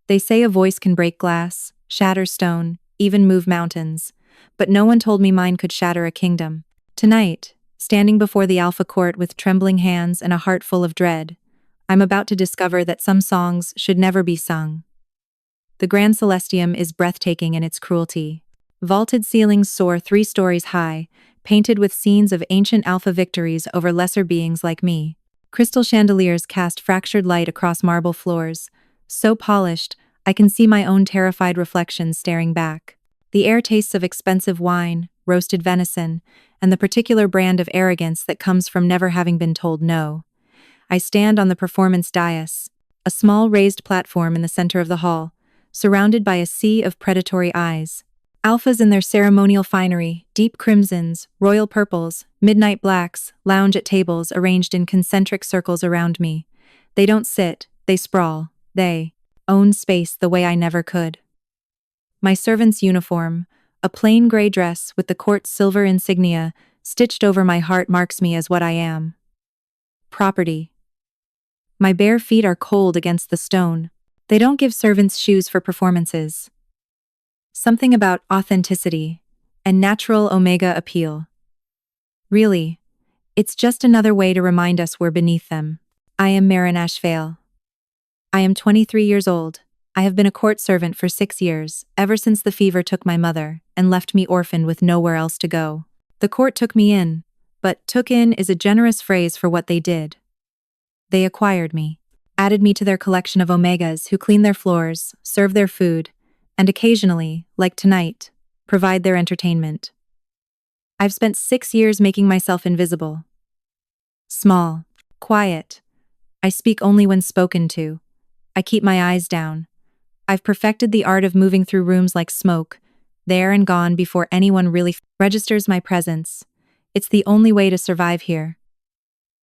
They say a voice can break glass, shatter stone, even move mountains, but no one told me mine could shatter a kingdom. Tonight, standing before the Alpha Court with trembling hands and a heart full of dread, I'm about to discover that some songs should never be sung. The Grand Celestium is breathtaking in its cruelty. Vaulted ceilings soar 3 stories high, painted with scenes of ancient Alpha victories over lesser beings like me. Crystal chandeliers cast fractured light across marble floors, so polished I can see my own terrified reflection staring back. The air tastes of expensive wine, roasted venison, and the particular brand of arrogance that comes from never having been told no. I stand on the performance dais, a small raised platform in the center of the hall, surrounded by a sea of predatory eyes. Alphas in their ceremonial finery, deep crimsons, royal purples, midnight blacks, lounge at tables arranged in concentric circles around me. They don't sit, they sprawl, they own space the way I never could. My servant's uniform, a plain gray dress with the court's silver insignia stitched over my heart, marks me as what I am. Property. My bare feet are cold against the stone. They don't give servants shoes for performances. Something about authenticity and natural omega appeal. Really, it's just another way to remind us we're beneath them. I am Marin Ashvale. I am 23 years old. I have been a court servant for 6 years, ever since the fever took my mother and left me orphaned with nowhere else to go. The court took me in, but took in is a generous phrase for what they did. They acquired me, added me to their collection of omegas who clean their floors, serve their food, and occasionally, like tonight, provide their entertainment. I've spent 6 years making myself invisible. Small, quiet. I speak only when spoken to. I keep my eyes down. I've perfected the art of moving through rooms like smoke, there and gone before anyone really registers my presence. It's the only way to survive here.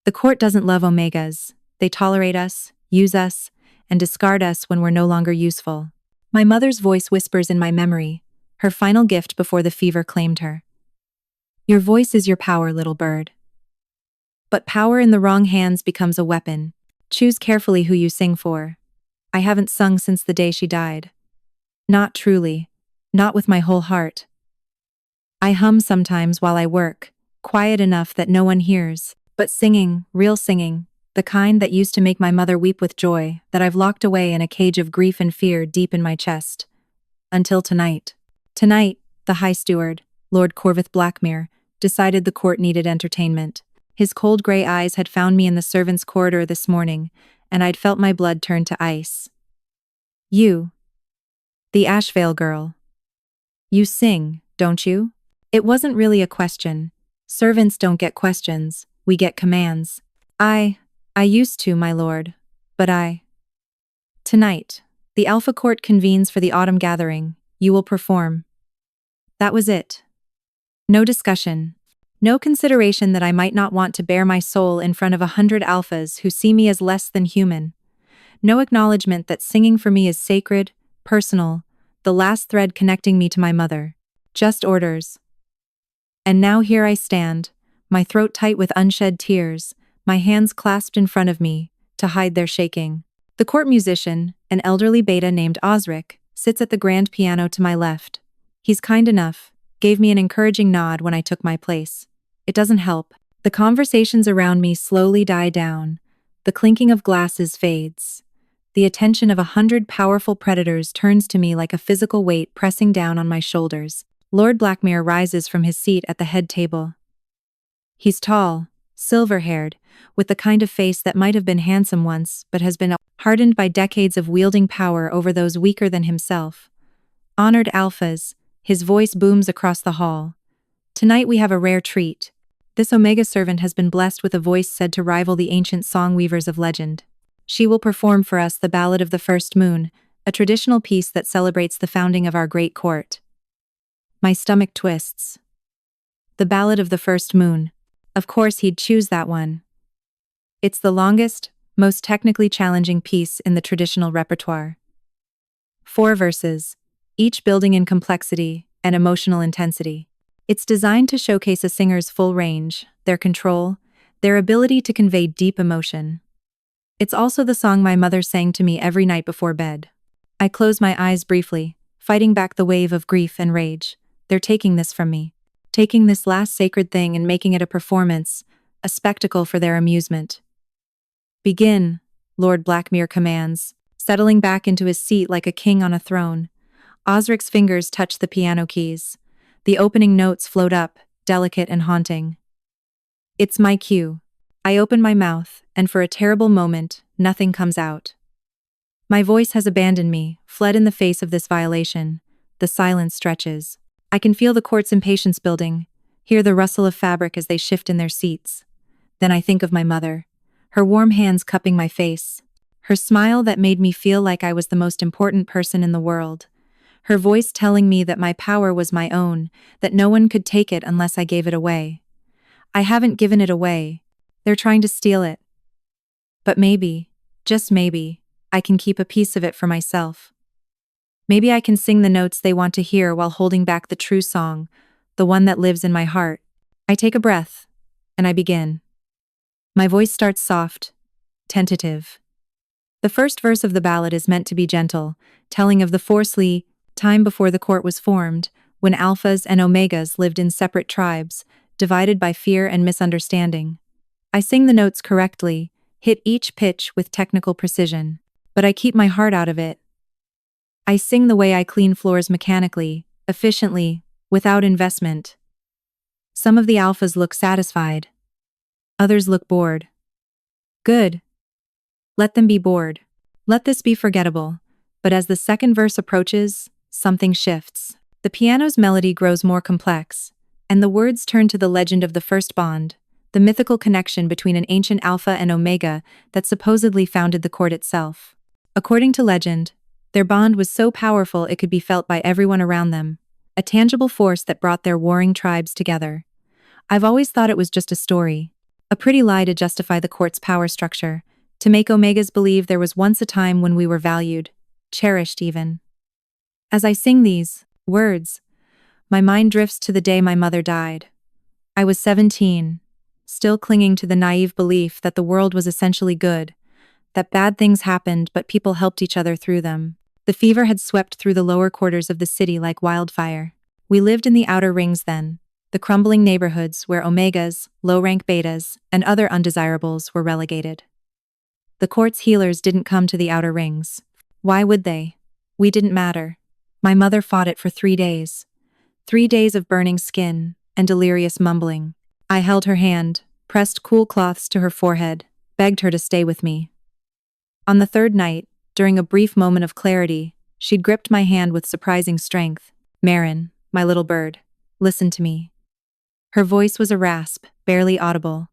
The court doesn't love omegas. They tolerate us, use us, and discard us when we're no longer useful. My mother's voice whispers in my memory, her final gift before the fever claimed her. Your voice is your power, little bird. But power in the wrong hands becomes a weapon. Choose carefully who you sing for. I haven't sung since the day she died. Not truly. Not with my whole heart. I hum sometimes while I work, quiet enough that no one hears, but singing, real singing, the kind that used to make my mother weep with joy, that I've locked away in a cage of grief and fear deep in my chest. Until tonight. Tonight, the High Steward, Lord Corvith Blackmere, decided the court needed entertainment. His cold gray eyes had found me in the servants' corridor this morning, and I'd felt my blood turn to ice. You. The Ashvale girl. You sing, don't you? It wasn't really a question. Servants don't get questions, we get commands. I used to, my lord, but Tonight, the Alpha Court convenes for the autumn gathering. You will perform. That was it. No discussion. No consideration that I might not want to bare my soul in front of 100 alphas who see me as less than human. No acknowledgement that singing for me is sacred, personal, the last thread connecting me to my mother. Just orders. And now here I stand, my throat tight with unshed tears, my hands clasped in front of me, to hide their shaking. The court musician, an elderly beta named Osric, sits at the grand piano to my left. He's kind enough, gave me an encouraging nod when I took my place. It doesn't help. The conversations around me slowly die down. The clinking of glasses fades. The attention of 100 powerful predators turns to me like a physical weight pressing down on my shoulders. Lord Blackmere rises from his seat at the head table. He's tall, silver-haired, with the kind of face that might have been handsome once but has been hardened by decades of wielding power over those weaker than himself. Honored alphas, his voice booms across the hall. Tonight we have a rare treat. This Omega servant has been blessed with a voice said to rival the ancient song weavers of legend. She will perform for us the Ballad of the First Moon, a traditional piece that celebrates the founding of our great court. My stomach twists. The Ballad of the First Moon. Of course he'd choose that one. It's the longest, most technically challenging piece in the traditional repertoire. 4 verses, each building in complexity and emotional intensity. It's designed to showcase a singer's full range, their control, their ability to convey deep emotion. It's also the song my mother sang to me every night before bed. I close my eyes briefly, fighting back the wave of grief and rage. They're taking this from me. Taking this last sacred thing and making it a performance, a spectacle for their amusement. Begin, Lord Blackmere commands, settling back into his seat like a king on a throne. Osric's fingers touch the piano keys. The opening notes float up, delicate and haunting. It's my cue. I open my mouth, and for a terrible moment, nothing comes out. My voice has abandoned me, fled in the face of this violation. The silence stretches. I can feel the court's impatience building, hear the rustle of fabric as they shift in their seats. Then I think of my mother, her warm hands cupping my face, her smile that made me feel like I was the most important person in the world, her voice telling me that my power was my own, that no one could take it unless I gave it away. I haven't given it away. They're trying to steal it. But maybe, just maybe, I can keep a piece of it for myself. Maybe I can sing the notes they want to hear while holding back the true song, the one that lives in my heart. I take a breath, and I begin. My voice starts soft, tentative. The first verse of the ballad is meant to be gentle, telling of the Forsley time before the court was formed, when alphas and omegas lived in separate tribes, divided by fear and misunderstanding. I sing the notes correctly, hit each pitch with technical precision, but I keep my heart out of it. I sing the way I clean floors mechanically, efficiently, without investment. Some of the alphas look satisfied. Others look bored. Good. Let them be bored. Let this be forgettable. But as the second verse approaches, something shifts. The piano's melody grows more complex, and the words turn to the legend of the first bond, the mythical connection between an ancient alpha and omega that supposedly founded the court itself. According to legend, their bond was so powerful it could be felt by everyone around them, a tangible force that brought their warring tribes together. I've always thought it was just a story, a pretty lie to justify the court's power structure, to make omegas believe there was once a time when we were valued, cherished even. As I sing these words, my mind drifts to the day my mother died. I was 17, still clinging to the naive belief that the world was essentially good, that bad things happened but people helped each other through them. The fever had swept through the lower quarters of the city like wildfire. We lived in the outer rings then, the crumbling neighborhoods where omegas, low-rank betas, and other undesirables were relegated. The court's healers didn't come to the outer rings. Why would they? We didn't matter. My mother fought it for 3 days. 3 days of burning skin and delirious mumbling. I held her hand, pressed cool cloths to her forehead, begged her to stay with me. On the third night, during a brief moment of clarity, she'd gripped my hand with surprising strength. "Marin, my little bird, listen to me." Her voice was a rasp, barely audible.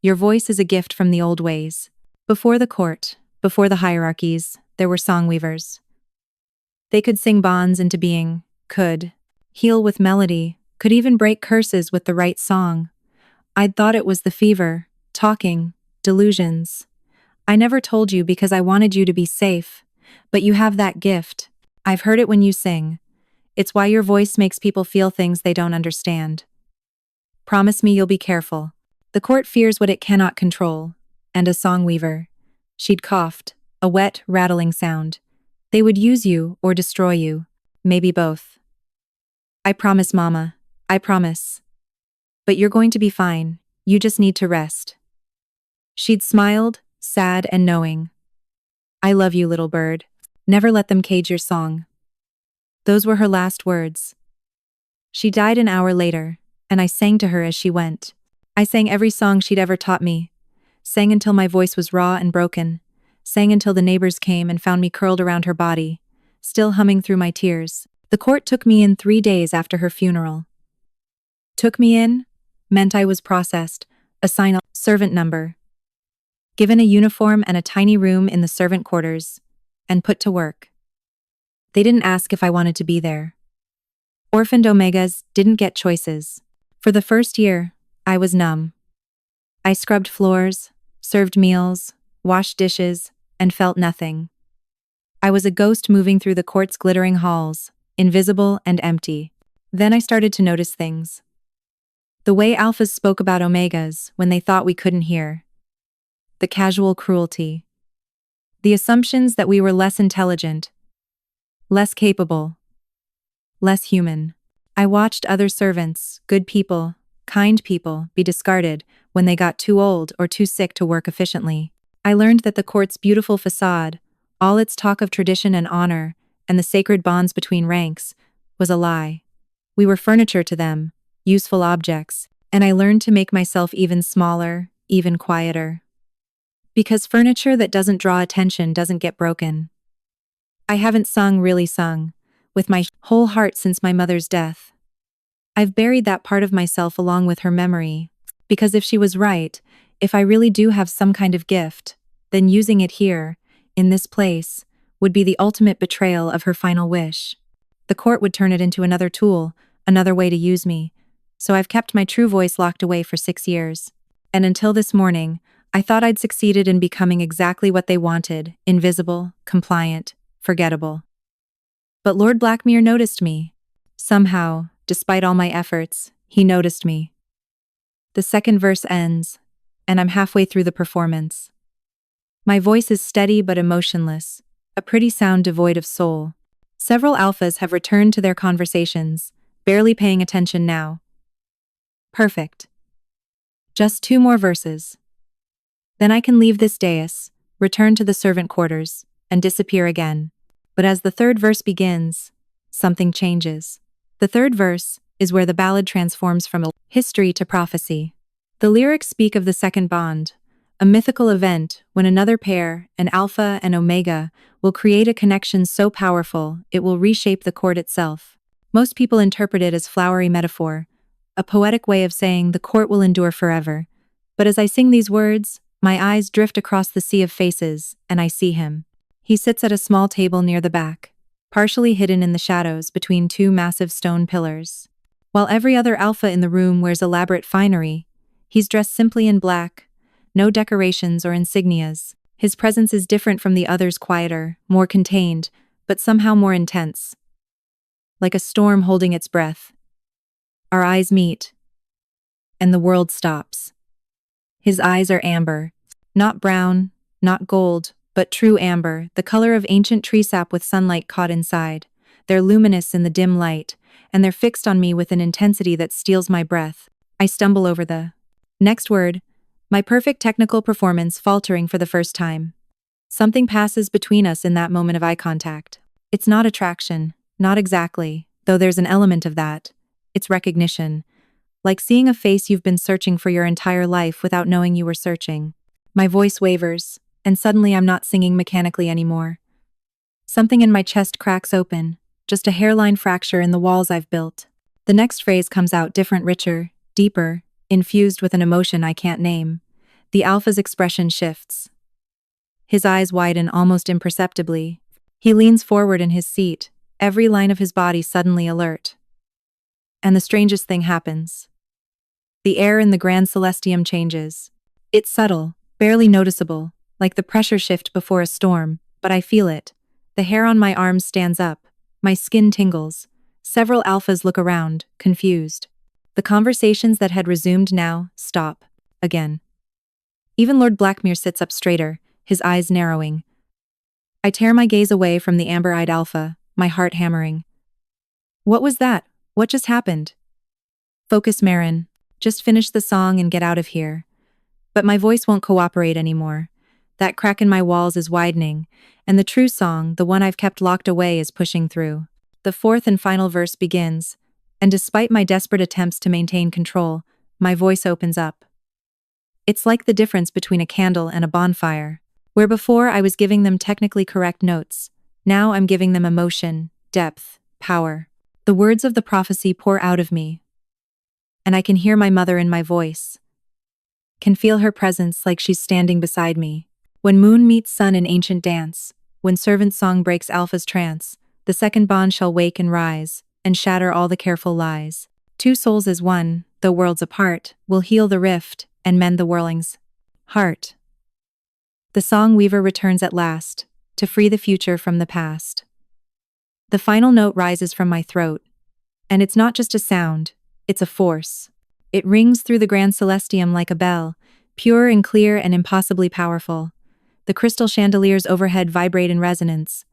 "Your voice is a gift from the old ways. Before the court, before the hierarchies, there were songweavers. They could sing bonds into being, could heal with melody, could even break curses with the right song. I'd thought it was the fever, talking, delusions. I never told you because I wanted you to be safe, but you have that gift. I've heard it when you sing. It's why your voice makes people feel things they don't understand. Promise me you'll be careful. The court fears what it cannot control." And a songweaver. She'd coughed, a wet, rattling sound. "They would use you or destroy you. Maybe both." "I promise, Mama. I promise. But you're going to be fine. You just need to rest." She'd smiled, sad and knowing. "I love you, little bird. Never let them cage your song." Those were her last words. She died an hour later, and I sang to her as she went. I sang every song she'd ever taught me. Sang until my voice was raw and broken. Sang until the neighbors came and found me curled around her body, still humming through my tears. The court took me in 3 days after her funeral. Took me in meant I was processed, assigned a servant number, given a uniform and a tiny room in the servant quarters, and put to work. They didn't ask if I wanted to be there. Orphaned omegas didn't get choices. For the first year, I was numb. I scrubbed floors, served meals, washed dishes, and felt nothing. I was a ghost moving through the court's glittering halls, invisible and empty. Then I started to notice things. The way alphas spoke about omegas when they thought we couldn't hear. The casual cruelty. The assumptions that we were less intelligent, less capable, less human. I watched other servants, good people, kind people, be discarded when they got too old or too sick to work efficiently. I learned that the court's beautiful facade, all its talk of tradition and honor, and the sacred bonds between ranks, was a lie. We were furniture to them, useful objects, and I learned to make myself even smaller, even quieter. Because furniture that doesn't draw attention doesn't get broken. I haven't really sung, with my whole heart since my mother's death. I've buried that part of myself along with her memory, because if she was right, if I really do have some kind of gift, then using it here, in this place, would be the ultimate betrayal of her final wish. The court would turn it into another tool, another way to use me, so I've kept my true voice locked away for 6 years. And until this morning, I thought I'd succeeded in becoming exactly what they wanted, invisible, compliant, forgettable. But Lord Blackmere noticed me. Somehow, despite all my efforts, he noticed me. The second verse ends, and I'm halfway through the performance. My voice is steady but emotionless, a pretty sound devoid of soul. Several alphas have returned to their conversations, barely paying attention now. Perfect. Just 2 more verses. Then I can leave this dais, return to the servant quarters, and disappear again. But as the third verse begins, something changes. The third verse is where the ballad transforms from a history to prophecy. The lyrics speak of the second bond, a mythical event when another pair, an alpha and omega, will create a connection so powerful it will reshape the court itself. Most people interpret it as flowery metaphor, a poetic way of saying the court will endure forever. But as I sing these words, my eyes drift across the sea of faces, and I see him. He sits at a small table near the back, partially hidden in the shadows between 2 massive stone pillars. While every other alpha in the room wears elaborate finery, he's dressed simply in black, no decorations or insignias. His presence is different from the others, quieter, more contained, but somehow more intense. Like a storm holding its breath. Our eyes meet, and the world stops. His eyes are amber, not brown, not gold, but true amber, the color of ancient tree sap with sunlight caught inside. They're luminous in the dim light, and they're fixed on me with an intensity that steals my breath. I stumble over the next word, my perfect technical performance faltering for the first time. Something passes between us in that moment of eye contact. It's not attraction, not exactly, though there's an element of that. It's recognition. Like seeing a face you've been searching for your entire life without knowing you were searching. My voice wavers, and suddenly I'm not singing mechanically anymore. Something in my chest cracks open, just a hairline fracture in the walls I've built. The next phrase comes out different, richer, deeper, infused with an emotion I can't name. The alpha's expression shifts. His eyes widen almost imperceptibly. He leans forward in his seat, every line of his body suddenly alert. And the strangest thing happens. The air in the Grand Celestium changes. It's subtle, barely noticeable, like the pressure shift before a storm, but I feel it. The hair on my arms stands up. My skin tingles. Several alphas look around, confused. The conversations that had resumed now stop. Again. Even Lord Blackmere sits up straighter, his eyes narrowing. I tear my gaze away from the amber-eyed alpha, my heart hammering. What was that? What just happened? Focus, Marin. Just finish the song and get out of here. But my voice won't cooperate anymore. That crack in my walls is widening, and the true song, the one I've kept locked away, is pushing through. The fourth and final verse begins, and despite my desperate attempts to maintain control, my voice opens up. It's like the difference between a candle and a bonfire. Where before I was giving them technically correct notes, now I'm giving them emotion, depth, power. The words of the prophecy pour out of me. And I can hear my mother in my voice. Can feel her presence like she's standing beside me. When moon meets sun in ancient dance, when servant song breaks alpha's trance, the second bond shall wake and rise, and shatter all the careful lies. 2 souls as one, though worlds apart, will heal the rift, and mend the whirling's heart. The song weaver returns at last, to free the future from the past. The final note rises from my throat, and it's not just a sound, it's a force. It rings through the Grand Celestium like a bell, pure and clear and impossibly powerful. The crystal chandeliers overhead vibrate in resonance,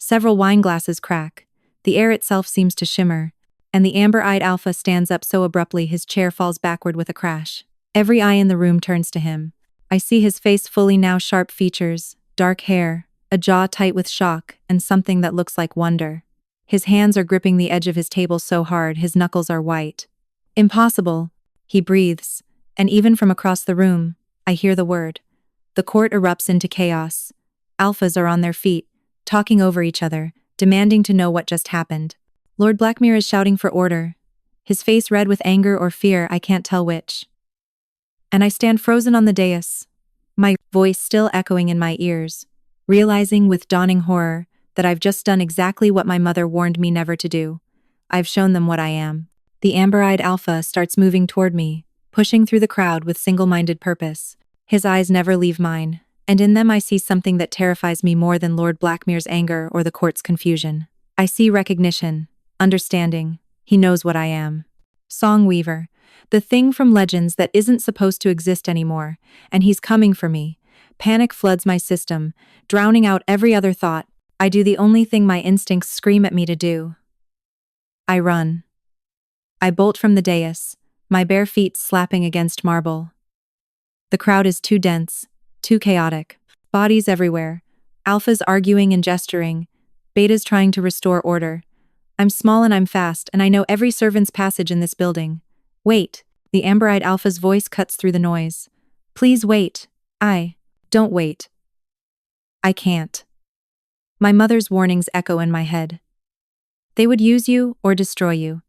Several wine glasses crack. The air itself seems to shimmer, and the amber-eyed alpha stands up so abruptly his chair falls backward with a crash. Every eye in the room turns to him. I see his face fully now, sharp features, dark hair, a jaw tight with shock, and something that looks like wonder. His hands are gripping the edge of his table so hard his knuckles are white. Impossible, he breathes, and even from across the room, I hear the word. The court erupts into chaos. Alphas are on their feet, talking over each other, demanding to know what just happened. Lord Blackmere is shouting for order, his face red with anger or fear, I can't tell which. And I stand frozen on the dais, my voice still echoing in my ears, realizing with dawning horror that I've just done exactly what my mother warned me never to do. I've shown them what I am. The amber-eyed alpha starts moving toward me, pushing through the crowd with single-minded purpose. His eyes never leave mine, and in them I see something that terrifies me more than Lord Blackmere's anger or the court's confusion. I see recognition, understanding. He knows what I am. Songweaver, the thing from legends that isn't supposed to exist anymore, and he's coming for me. Panic floods my system, drowning out every other thought. I do the only thing my instincts scream at me to do. I run. I bolt from the dais, my bare feet slapping against marble. The crowd is too dense, too chaotic. Bodies everywhere. Alphas arguing and gesturing. Betas trying to restore order. I'm small and I'm fast, and I know every servant's passage in this building. Wait, the amber-eyed alpha's voice cuts through the noise. Please wait. Don't wait. I can't. My mother's warnings echo in my head. They would use you or destroy you.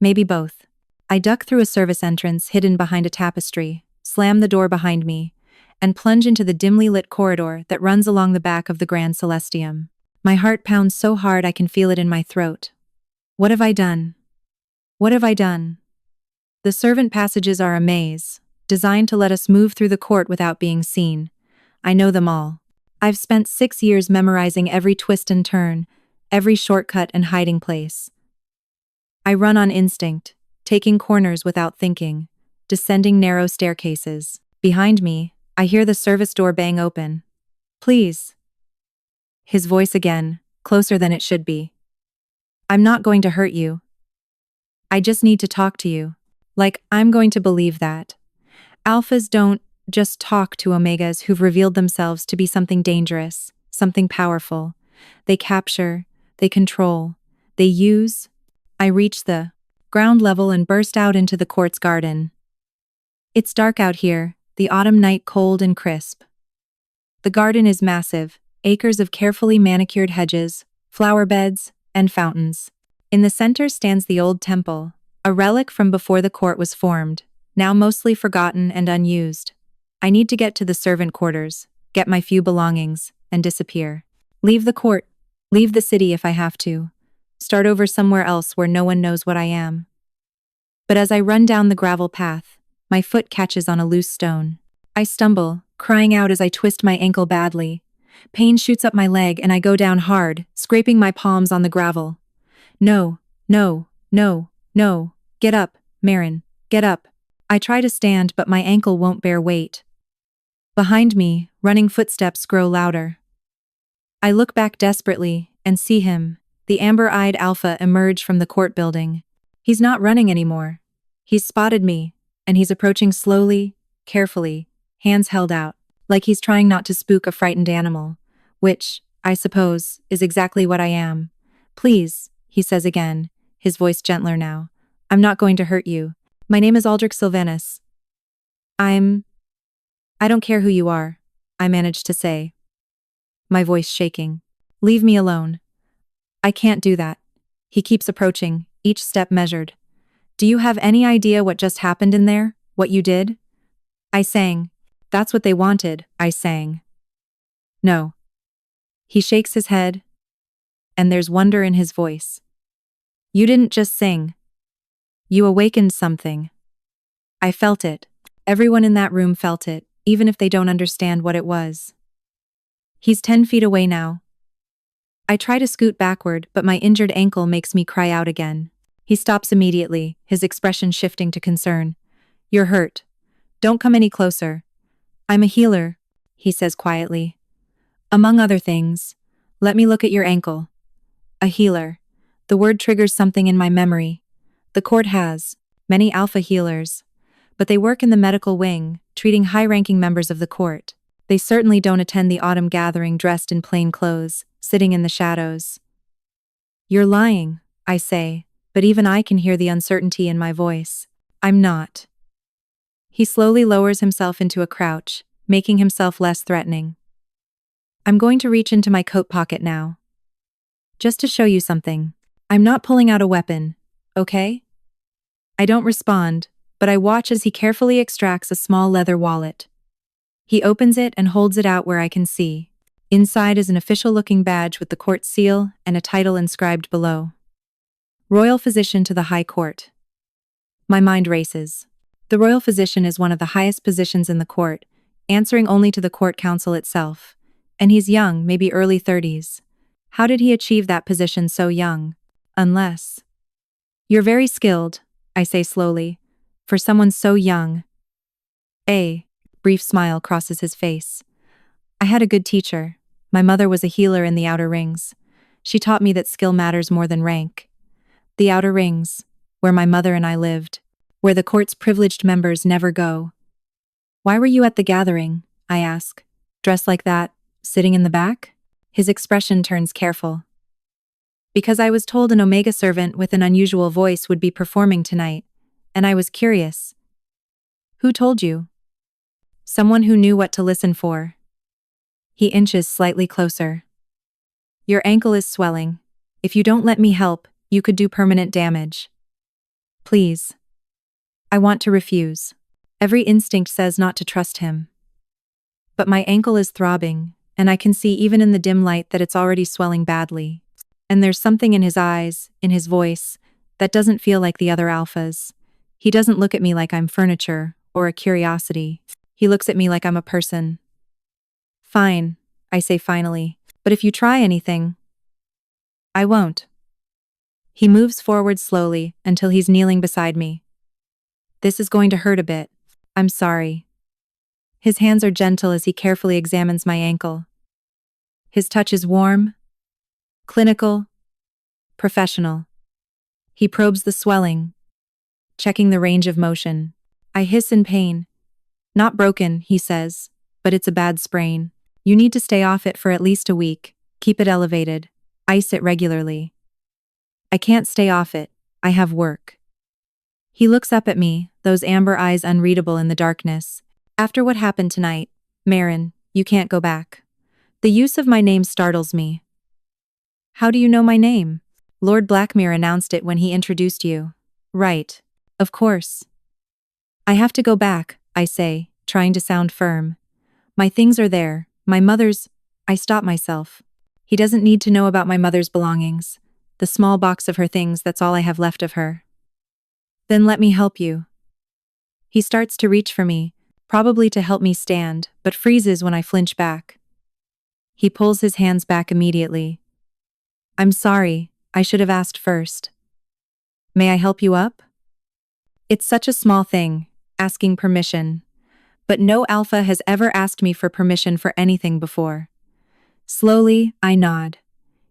Maybe both. I duck through a service entrance hidden behind a tapestry, slam the door behind me, and plunge into the dimly lit corridor that runs along the back of the Grand Celestium. My heart pounds so hard I can feel it in my throat. What have I done? What have I done? The servant passages are a maze, designed to let us move through the court without being seen. I know them all. I've spent 6 years memorizing every twist and turn, every shortcut and hiding place. I run on instinct, taking corners without thinking, descending narrow staircases. Behind me, I hear the service door bang open. Please. His voice again, closer than it should be. I'm not going to hurt you. I just need to talk to you. Like, I'm going to believe that. Alphas don't just talk to omegas who've revealed themselves to be something dangerous, something powerful. They capture, they control, they use. I reach the ground level and burst out into the court's garden. It's dark out here, the autumn night cold and crisp. The garden is massive, acres of carefully manicured hedges, flower beds, and fountains. In the center stands the old temple, a relic from before the court was formed, now mostly forgotten and unused. I need to get to the servant quarters, get my few belongings, and disappear. Leave the court, leave the city if I have to. Start over somewhere else where no one knows what I am. But as I run down the gravel path, my foot catches on a loose stone. I stumble, crying out as I twist my ankle badly. Pain shoots up my leg and I go down hard, scraping my palms on the gravel. No, no, no, no. Get up, Marin, get up. I try to stand, but my ankle won't bear weight. Behind me, running footsteps grow louder. I look back desperately and see him, the amber-eyed alpha, emerge from the court building. He's not running anymore. He's spotted me, and he's approaching slowly, carefully, hands held out, like he's trying not to spook a frightened animal, which, I suppose, is exactly what I am. Please, he says again, his voice gentler now. I'm not going to hurt you. My name is Aldrich Sylvanus. I don't care who you are, I managed to say, my voice shaking. Leave me alone. I can't do that. He keeps approaching, each step measured. Do you have any idea what just happened in there? What you did? I sang. That's what they wanted, I sang. No. He shakes his head, and there's wonder in his voice. You didn't just sing. You awakened something. I felt it. Everyone in that room felt it, even if they don't understand what it was. He's 10 feet away now. I try to scoot backward, but my injured ankle makes me cry out again. He stops immediately, his expression shifting to concern. You're hurt. Don't come any closer. I'm a healer, he says quietly. Among other things, Let me look at your ankle. A healer. The word triggers something in my memory. The court has many alpha healers, but they work in the medical wing, treating high-ranking members of the court. They certainly don't attend the autumn gathering dressed in plain clothes, sitting in the shadows. You're lying, I say, but even I can hear the uncertainty in my voice. I'm not. He slowly lowers himself into a crouch, making himself less threatening. I'm going to reach into my coat pocket now. Just to show you something. I'm not pulling out a weapon, okay? I don't respond, but I watch as he carefully extracts a small leather wallet. He opens it and holds it out where I can see. Inside is an official-looking badge with the court seal and a title inscribed below. Royal Physician to the High Court. My mind races. The Royal Physician is one of the highest positions in the court, answering only to the court council itself. And he's young, maybe early 30s. How did he achieve that position so young? Unless... You're very skilled, I say slowly, for someone so young. A brief smile crosses his face. I had a good teacher. My mother was a healer in the outer rings. She taught me that skill matters more than rank. The outer rings, where my mother and I lived, where the court's privileged members never go. Why were you at the gathering? I ask. Dressed like that, sitting in the back? His expression turns careful. Because I was told an Omega servant with an unusual voice would be performing tonight, and I was curious. Who told you? Someone who knew what to listen for. He inches slightly closer. Your ankle is swelling. If you don't let me help, you could do permanent damage. Please. I want to refuse. Every instinct says not to trust him. But my ankle is throbbing, and I can see even in the dim light that it's already swelling badly. And there's something in his eyes, in his voice, that doesn't feel like the other alphas. He doesn't look at me like I'm furniture or a curiosity. He looks at me like I'm a person. Fine, I say finally, but if you try anything, I won't. He moves forward slowly until he's kneeling beside me. This is going to hurt a bit. I'm sorry. His hands are gentle as he carefully examines my ankle. His touch is warm, clinical, professional. He probes the swelling, checking the range of motion. I hiss in pain. Not broken, he says, but it's a bad sprain. You need to stay off it for at least a week. Keep it elevated. Ice it regularly. I can't stay off it. I have work. He looks up at me, those amber eyes unreadable in the darkness. After what happened tonight, Marin, you can't go back. The use of my name startles me. How do you know my name? Lord Blackmere announced it when he introduced you. Right. Of course. I have to go back, I say, trying to sound firm. My things are there, my mother's... I stop myself. He doesn't need to know about my mother's belongings. The small box of her things, that's all I have left of her. Then let me help you. He starts to reach for me, probably to help me stand, but freezes when I flinch back. He pulls his hands back immediately. I'm sorry, I should have asked first. May I help you up? It's such a small thing, asking permission. But no alpha has ever asked me for permission for anything before. Slowly, I nod.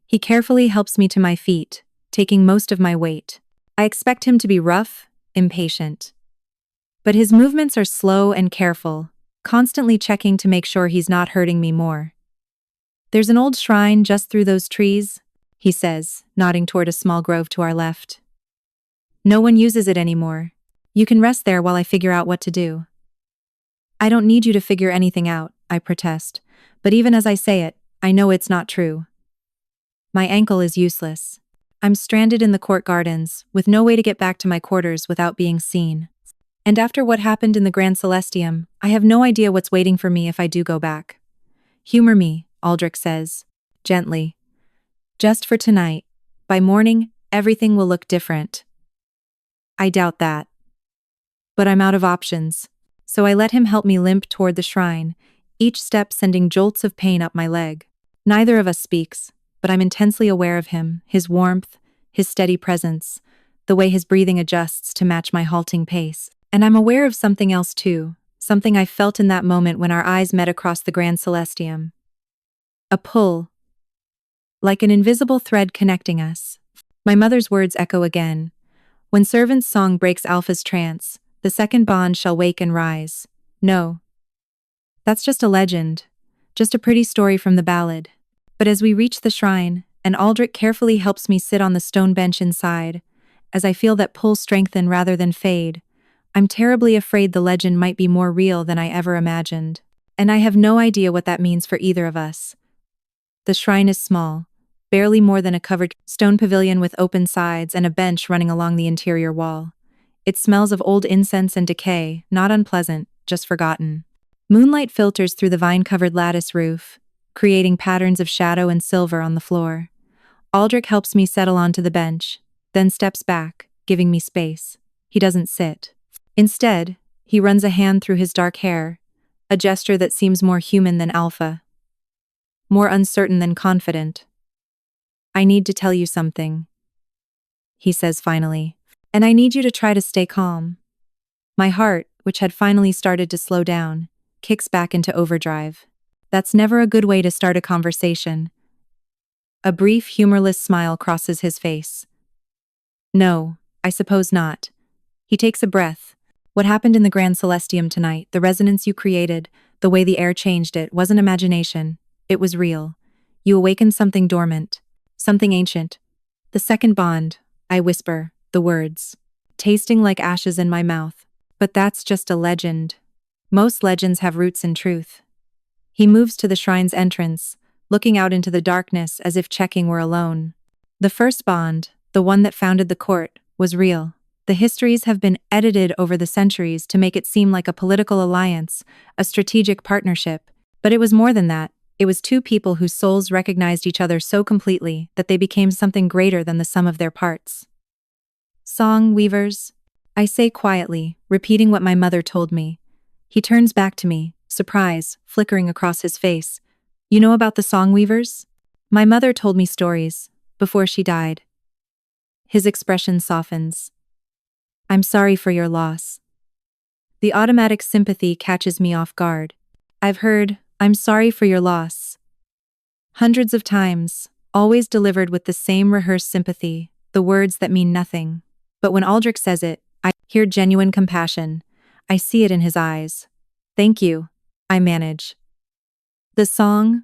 He carefully helps me to my feet, taking most of my weight. I expect him to be rough, impatient. But his movements are slow and careful, constantly checking to make sure he's not hurting me more. There's an old shrine just through those trees, he says, nodding toward a small grove to our left. No one uses it anymore. You can rest there while I figure out what to do. I don't need you to figure anything out, I protest, but even as I say it, I know it's not true. My ankle is useless. I'm stranded in the court gardens, with no way to get back to my quarters without being seen. And after what happened in the Grand Celestium, I have no idea what's waiting for me if I do go back. Humor me, Aldrich says, gently. Just for tonight. By morning, everything will look different. I doubt that. But I'm out of options. So I let him help me limp toward the shrine, each step sending jolts of pain up my leg. Neither of us speaks, but I'm intensely aware of him, his warmth, his steady presence, the way his breathing adjusts to match my halting pace. And I'm aware of something else too, something I felt in that moment when our eyes met across the Grand Celestium. A pull. like an invisible thread connecting us. My mother's words echo again. When servant's song breaks Alpha's trance, the second bond shall wake and rise. No. That's just a legend. Just a pretty story from the ballad. But as we reach the shrine, and Aldrich carefully helps me sit on the stone bench inside, as I feel that pull strengthen rather than fade, I'm terribly afraid the legend might be more real than I ever imagined. And I have no idea what that means for either of us. The shrine is small, barely more than a covered stone pavilion with open sides and a bench running along the interior wall. It smells of old incense and decay, not unpleasant, just forgotten. Moonlight filters through the vine-covered lattice roof, creating patterns of shadow and silver on the floor. Aldrich helps me settle onto the bench, then steps back, giving me space. He doesn't sit. Instead, he runs a hand through his dark hair, a gesture that seems more human than alpha. More uncertain than confident. I need to tell you something, he says finally, and I need you to try to stay calm. My heart, which had finally started to slow down, kicks back into overdrive. That's never a good way to start a conversation. A brief, humorless smile crosses his face. No, I suppose not. He takes a breath. What happened in the Grand Celestium tonight, the resonance you created, the way the air changed it, wasn't imagination. It was real. You awakened something dormant, something ancient. The second bond, I whisper, the words, tasting like ashes in my mouth. But that's just a legend. Most legends have roots in truth. He moves to the shrine's entrance, looking out into the darkness as if checking we're alone. The first bond, the one that founded the court, was real. The histories have been edited over the centuries to make it seem like a political alliance, a strategic partnership. But it was more than that. It was two people whose souls recognized each other so completely that they became something greater than the sum of their parts. Song weavers, I say quietly, repeating what my mother told me. He turns back to me, surprise flickering across his face. You know about the song weavers? My mother told me stories, before she died. His expression softens. I'm sorry for your loss. The automatic sympathy catches me off guard. I've heard, I'm sorry for your loss. Hundreds of times, always delivered with the same rehearsed sympathy, the words that mean nothing. But when Aldrich says it, I hear genuine compassion. I see it in his eyes. Thank you, I manage. The song?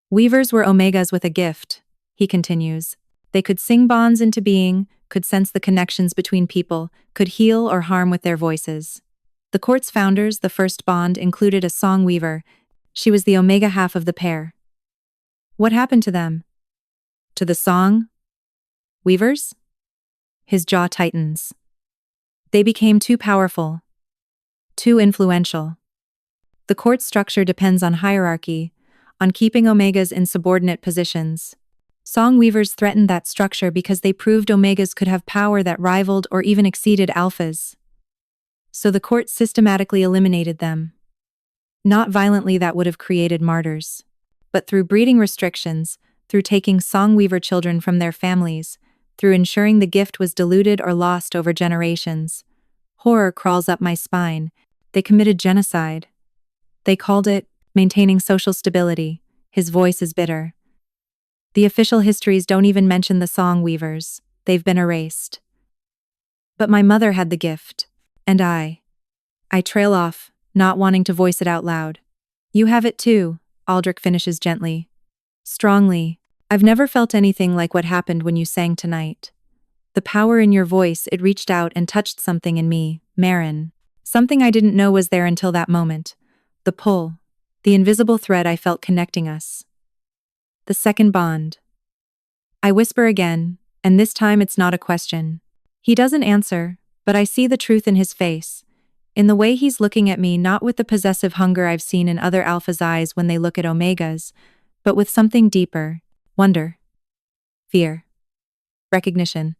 Weavers were omegas with a gift, he continues. They could sing bonds into being, could sense the connections between people, could heal or harm with their voices. The court's founders, the first bond, included a song weaver. She was the omega half of the pair. What happened to them? To the song weavers? His jaw tightens. They became too powerful, too influential. The court's structure depends on hierarchy, on keeping omegas in subordinate positions. Song weavers threatened that structure because they proved omegas could have power that rivaled or even exceeded alphas. So the court systematically eliminated them. Not violently, that would have created martyrs, but through breeding restrictions, through taking song weaver children from their families, through ensuring the gift was diluted or lost over generations. Horror crawls up my spine. They committed genocide. They called it maintaining social stability. His voice is bitter. The official histories don't even mention the song weavers. They've been erased. But my mother had the gift. And I trail off, not wanting to voice it out loud. You have it too, Aldrich finishes gently. Strongly. I've never felt anything like what happened when you sang tonight. The power in your voice, it reached out and touched something in me, Marin. Something I didn't know was there until that moment. The pull. The invisible thread I felt connecting us. The second bond. I whisper again, and this time it's not a question. He doesn't answer, but I see the truth in his face. In the way he's looking at me, not with the possessive hunger I've seen in other alphas' eyes when they look at omegas, but with something deeper. Wonder. Fear. Recognition.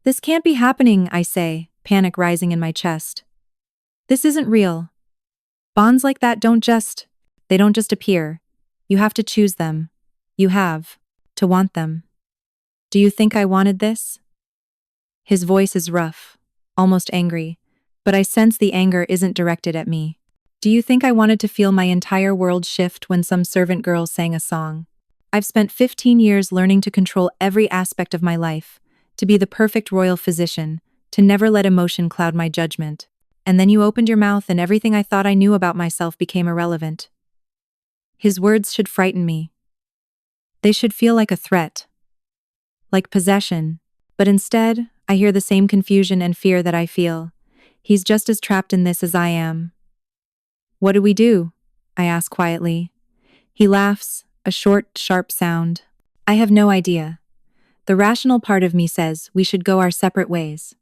This can't be happening, I say, panic rising in my chest. This isn't real. Bonds like that don't just appear. You have to choose them. You have to want them. Do you think I wanted this? His voice is rough, almost angry, but I sense the anger isn't directed at me. Do you think I wanted to feel my entire world shift when some servant girl sang a song? I've spent 15 years learning to control every aspect of my life, to be the perfect royal physician, to never let emotion cloud my judgment. And then you opened your mouth and everything I thought I knew about myself became irrelevant. His words should frighten me. They should feel like a threat, like possession. But instead, I hear the same confusion and fear that I feel. He's just as trapped in this as I am. What do we do? I ask quietly. He laughs, a short, sharp sound. I have no idea. The rational part of me says we should go our separate ways.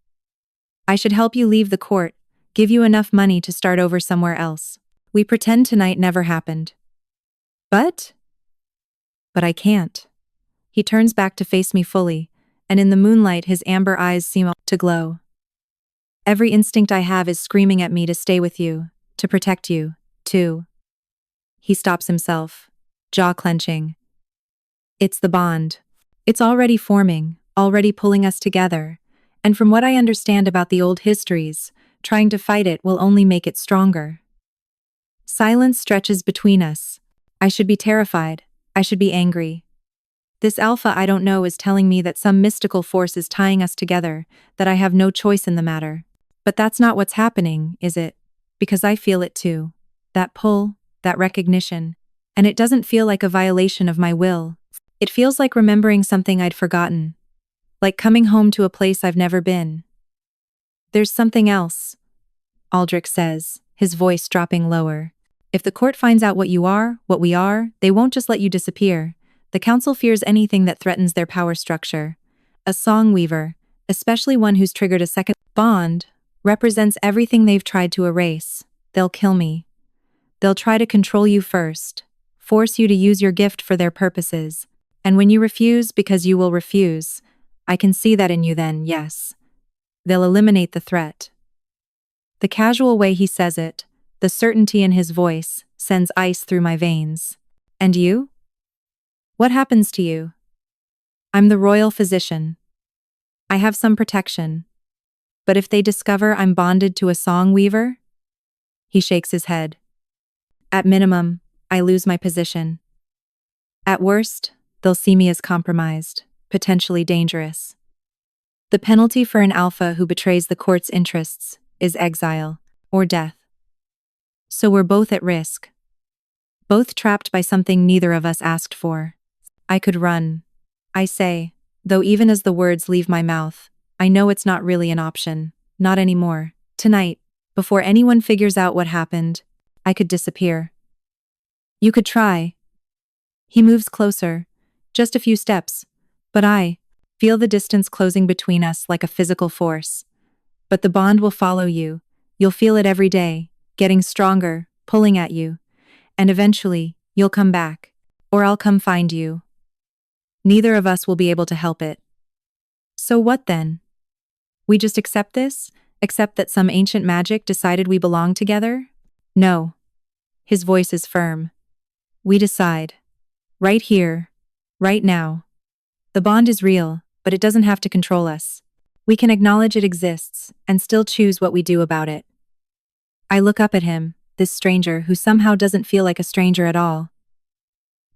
I should help you leave the court, give you enough money to start over somewhere else. We pretend tonight never happened. But I can't. He turns back to face me fully, and in the moonlight his amber eyes seem to glow. Every instinct I have is screaming at me to stay with you, to protect you, to... He stops himself, jaw clenching. It's the bond. It's already forming, already pulling us together, and from what I understand about the old histories, trying to fight it will only make it stronger. Silence stretches between us. I should be terrified. I should be angry. This alpha I don't know is telling me that some mystical force is tying us together, that I have no choice in the matter. But that's not what's happening, is it? Because I feel it too. That pull, that recognition. And it doesn't feel like a violation of my will. It feels like remembering something I'd forgotten. Like coming home to a place I've never been. There's something else, Aldrich says, his voice dropping lower. If the court finds out what you are, what we are, they won't just let you disappear. The council fears anything that threatens their power structure. A song weaver, especially one who's triggered a second bond, represents everything they've tried to erase. They'll kill me. They'll try to control you first, force you to use your gift for their purposes. And when you refuse because you will refuse, I can see that in you then, yes. They'll eliminate the threat. The casual way he says it, the certainty in his voice, sends ice through my veins. And you? What happens to you? I'm the royal physician. I have some protection. But if they discover I'm bonded to a song weaver? He shakes his head. At minimum, I lose my position. At worst, they'll see me as compromised, potentially dangerous. The penalty for an alpha who betrays the court's interests is exile or death. So we're both at risk. Both trapped by something neither of us asked for. I could run, I say, though even as the words leave my mouth, I know it's not really an option, not anymore. Tonight, before anyone figures out what happened, I could disappear. You could try. He moves closer, just a few steps, but I feel the distance closing between us like a physical force. But the bond will follow you. You'll feel it every day, getting stronger, pulling at you. And eventually, you'll come back. Or I'll come find you. Neither of us will be able to help it. So what then? We just accept this? Accept that some ancient magic decided we belong together? No. His voice is firm. We decide. Right here. Right now. The bond is real, but it doesn't have to control us. We can acknowledge it exists, and still choose what we do about it. I look up at him, this stranger who somehow doesn't feel like a stranger at all.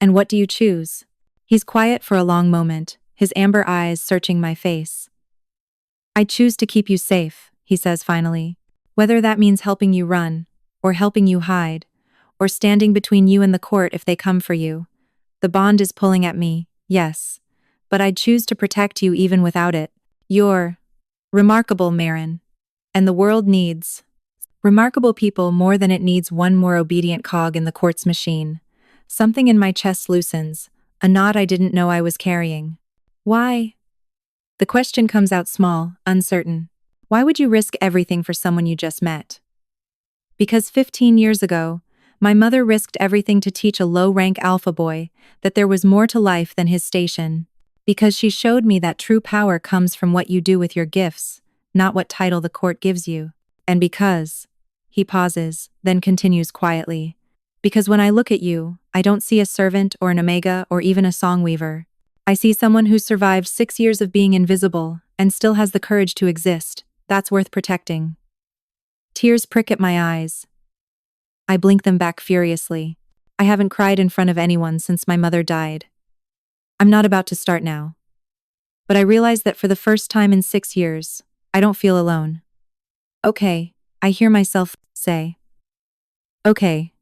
And what do you choose? He's quiet for a long moment, his amber eyes searching my face. I choose to keep you safe, he says finally. Whether that means helping you run, or helping you hide, or standing between you and the court if they come for you. The bond is pulling at me, yes. But I'd choose to protect you even without it. You're remarkable, Marin. And the world needs remarkable people more than it needs one more obedient cog in the court's machine. Something in my chest loosens, a knot I didn't know I was carrying. Why? The question comes out small, uncertain. Why would you risk everything for someone you just met? Because 15 years ago, my mother risked everything to teach a low-rank alpha boy that there was more to life than his station. Because she showed me that true power comes from what you do with your gifts, not what title the court gives you. And because... He pauses, then continues quietly. Because when I look at you, I don't see a servant or an omega or even a song weaver. I see someone who's survived 6 years of being invisible and still has the courage to exist. That's worth protecting. Tears prick at my eyes. I blink them back furiously. I haven't cried in front of anyone since my mother died. I'm not about to start now. But I realize that for the first time in 6 years, I don't feel alone. Okay, I hear myself say. Okay,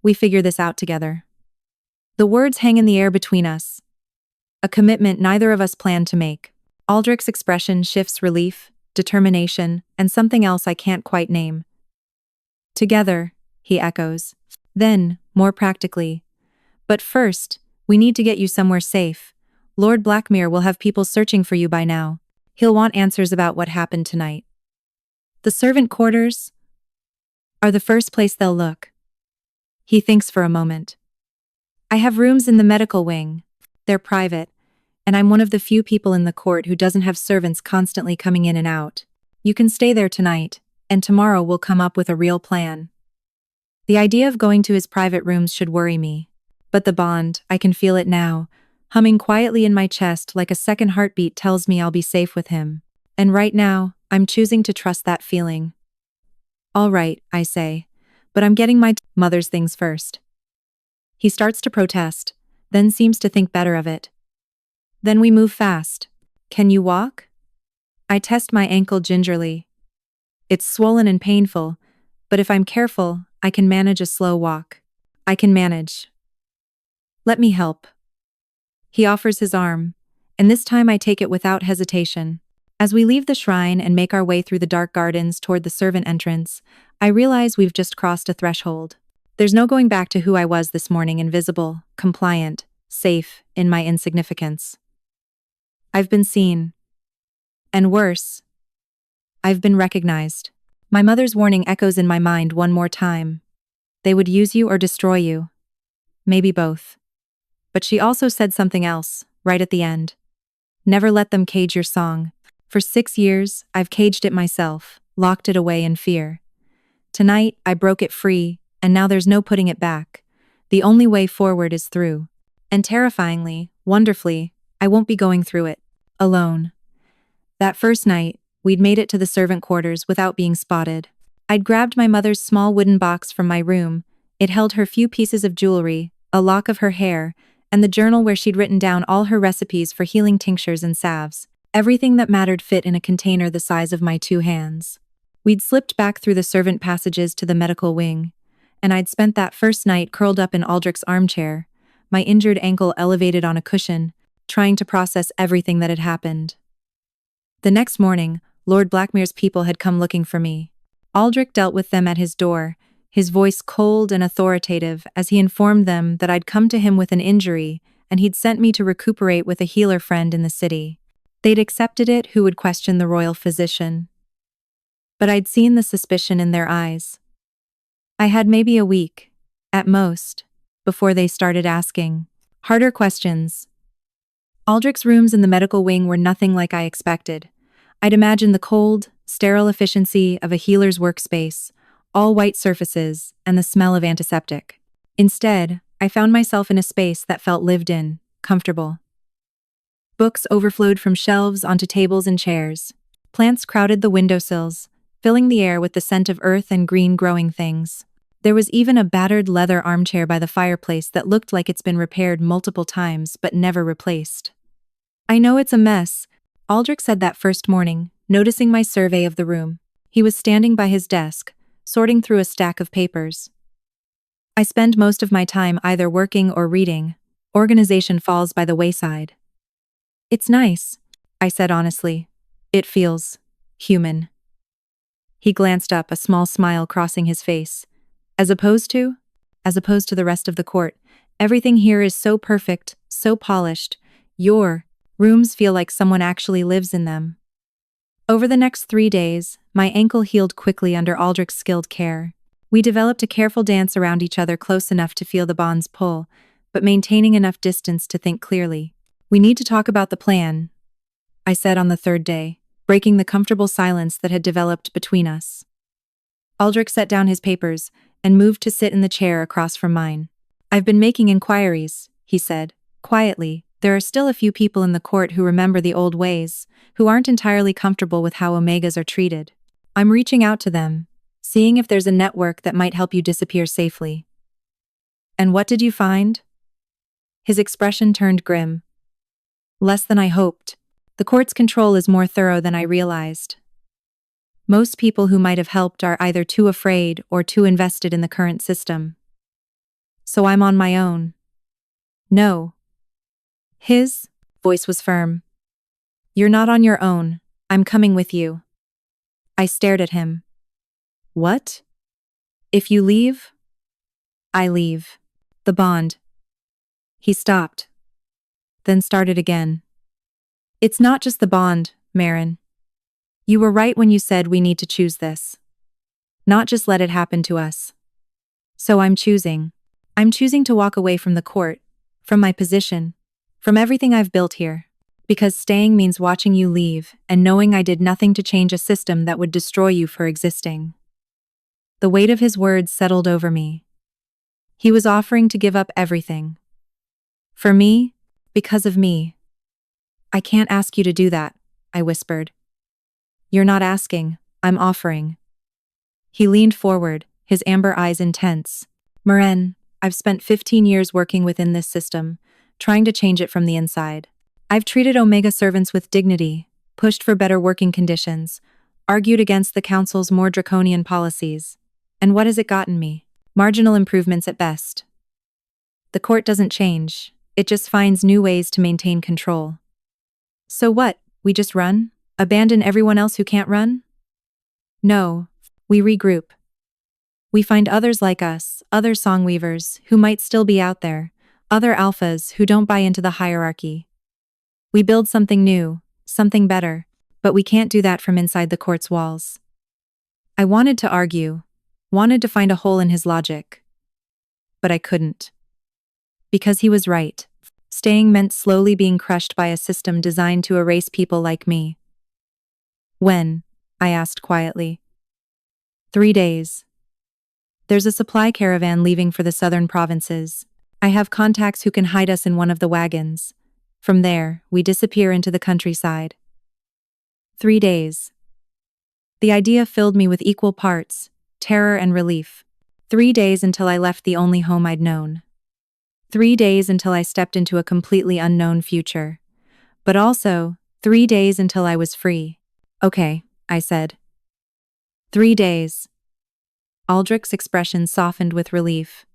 we figure this out together. The words hang in the air between us, a commitment neither of us planned to make. Aldrich's expression shifts relief, determination, and something else I can't quite name. Together, he echoes. Then, more practically. But first, we need to get you somewhere safe. Lord Blackmere will have people searching for you by now. He'll want answers about what happened tonight. The servant quarters are the first place they'll look. He thinks for a moment. I have rooms in the medical wing. They're private, and I'm one of the few people in the court who doesn't have servants constantly coming in and out. You can stay there tonight, and tomorrow we'll come up with a real plan. The idea of going to his private rooms should worry me. But the bond, I can feel it now, humming quietly in my chest like a second heartbeat tells me I'll be safe with him. And right now, I'm choosing to trust that feeling. All right, I say, but I'm getting my mother's things first. He starts to protest, then seems to think better of it. Then we move fast. Can you walk? I test my ankle gingerly. It's swollen and painful, but if I'm careful, I can manage a slow walk. I can manage. Let me help. He offers his arm, and this time I take it without hesitation. As we leave the shrine and make our way through the dark gardens toward the servant entrance, I realize we've just crossed a threshold. There's no going back to who I was this morning, invisible, compliant, safe in my insignificance. I've been seen. And worse, I've been recognized. My mother's warning echoes in my mind one more time. They would use you or destroy you. Maybe both. But she also said something else, right at the end. Never let them cage your song. For 6 years, I've caged it myself, locked it away in fear. Tonight, I broke it free, and now there's no putting it back. The only way forward is through. And terrifyingly, wonderfully, I won't be going through it alone. That first night, we'd made it to the servant quarters without being spotted. I'd grabbed my mother's small wooden box from my room. It held her few pieces of jewelry, a lock of her hair, and the journal where she'd written down all her recipes for healing tinctures and salves. Everything that mattered fit in a container the size of my 2 hands. We'd slipped back through the servant passages to the medical wing, and I'd spent that first night curled up in Aldrich's armchair, my injured ankle elevated on a cushion, trying to process everything that had happened. The next morning, Lord Blackmere's people had come looking for me. Aldrich dealt with them at his door, his voice cold and authoritative as he informed them that I'd come to him with an injury and he'd sent me to recuperate with a healer friend in the city. They'd accepted it, who would question the royal physician. But I'd seen the suspicion in their eyes. I had maybe a week, at most, before they started asking harder questions. Aldrich's rooms in the medical wing were nothing like I expected. I'd imagined the cold, sterile efficiency of a healer's workspace, all white surfaces, and the smell of antiseptic. Instead, I found myself in a space that felt lived in, comfortable. Books overflowed from shelves onto tables and chairs. Plants crowded the windowsills, filling the air with the scent of earth and green growing things. There was even a battered leather armchair by the fireplace that looked like it's been repaired multiple times but never replaced. I know it's a mess, Aldrich said that first morning, noticing my survey of the room. He was standing by his desk, sorting through a stack of papers. I spend most of my time either working or reading. Organization falls by the wayside. It's nice, I said honestly. It feels human. He glanced up, a small smile crossing his face. As opposed to the rest of the court, everything here is so perfect, so polished. Your rooms feel like someone actually lives in them. Over the next 3 days, my ankle healed quickly under Aldrich's skilled care. We developed a careful dance around each other, close enough to feel the bonds pull, but maintaining enough distance to think clearly. We need to talk about the plan, I said on the 3rd day, breaking the comfortable silence that had developed between us. Aldrich set down his papers and moved to sit in the chair across from mine. I've been making inquiries, he said, quietly. There are still a few people in the court who remember the old ways, who aren't entirely comfortable with how Omegas are treated. I'm reaching out to them, seeing if there's a network that might help you disappear safely. And what did you find? His expression turned grim. Less than I hoped. The court's control is more thorough than I realized. Most people who might have helped are either too afraid or too invested in the current system. So I'm on my own. No. His voice was firm. You're not on your own. I'm coming with you. I stared at him. What? If you leave? I leave. The bond. He stopped. Then started again. It's not just the bond, Marin. You were right when you said we need to choose this. Not just let it happen to us. So I'm choosing. I'm choosing to walk away from the court, from my position, from everything I've built here. Because staying means watching you leave and knowing I did nothing to change a system that would destroy you for existing. The weight of his words settled over me. He was offering to give up everything. For me, because of me. I can't ask you to do that, I whispered. You're not asking, I'm offering. He leaned forward, his amber eyes intense. Marin, I've spent 15 years working within this system, trying to change it from the inside. I've treated Omega servants with dignity, pushed for better working conditions, argued against the council's more draconian policies. And what has it gotten me? Marginal improvements at best. The court doesn't change, it just finds new ways to maintain control. So what, we just run? Abandon everyone else who can't run? No, we regroup. We find others like us, other songweavers, who might still be out there, other alphas who don't buy into the hierarchy. We build something new, something better, but we can't do that from inside the court's walls. I wanted to argue, wanted to find a hole in his logic. But I couldn't. Because he was right. Staying meant slowly being crushed by a system designed to erase people like me. When? I asked quietly. 3 days. There's a supply caravan leaving for the southern provinces. I have contacts who can hide us in one of the wagons. From there, we disappear into the countryside. 3 days. The idea filled me with equal parts, terror and relief. 3 days until I left the only home I'd known. 3 days until I stepped into a completely unknown future. But also, 3 days until I was free. Okay, I said. 3 days. Aldrich's expression softened with relief.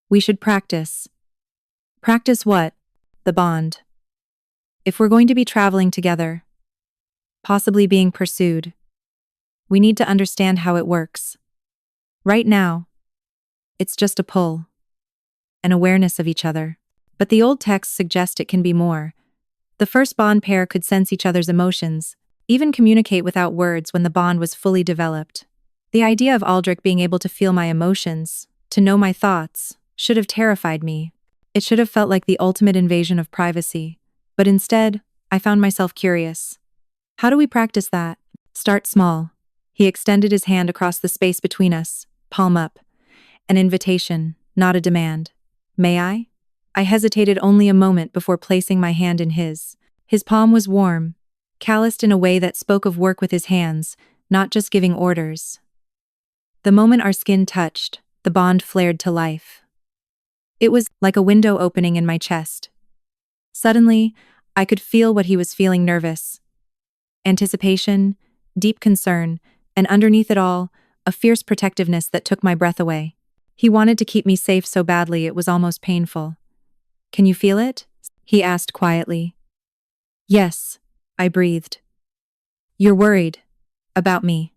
We should practice. Practice what? The bond. If we're going to be traveling together, possibly being pursued, we need to understand how it works. Right now, it's just a pull, an awareness of each other. But the old texts suggest it can be more. The first bond pair could sense each other's emotions, even communicate without words when the bond was fully developed. The idea of Aldrich being able to feel my emotions, to know my thoughts, should have terrified me. It should have felt like the ultimate invasion of privacy. But instead, I found myself curious. How do we practice that? Start small. He extended his hand across the space between us, palm up. An invitation, not a demand. May I? I hesitated only a moment before placing my hand in his. His palm was warm, calloused in a way that spoke of work with his hands, not just giving orders. The moment our skin touched, the bond flared to life. It was like a window opening in my chest. Suddenly, I could feel what he was feeling: nervous. Anticipation, deep concern, and underneath it all, a fierce protectiveness that took my breath away. He wanted to keep me safe so badly it was almost painful. Can you feel it? He asked quietly. Yes, I breathed. You're worried. About me.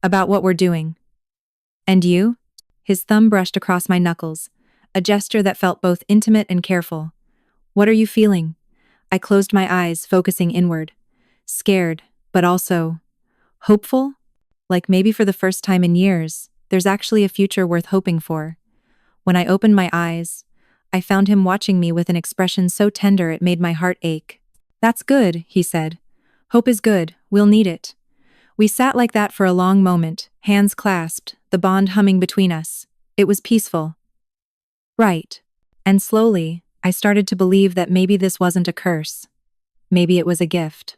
About what we're doing. And you? His thumb brushed across my knuckles, a gesture that felt both intimate and careful. What are you feeling? I closed my eyes, focusing inward. Scared, but also hopeful? Like maybe for the first time in years, there's actually a future worth hoping for. When I opened my eyes, I found him watching me with an expression so tender it made my heart ache. That's good, he said. Hope is good, we'll need it. We sat like that for a long moment, hands clasped, the bond humming between us. It was peaceful. Right. And slowly, I started to believe that maybe this wasn't a curse. Maybe it was a gift.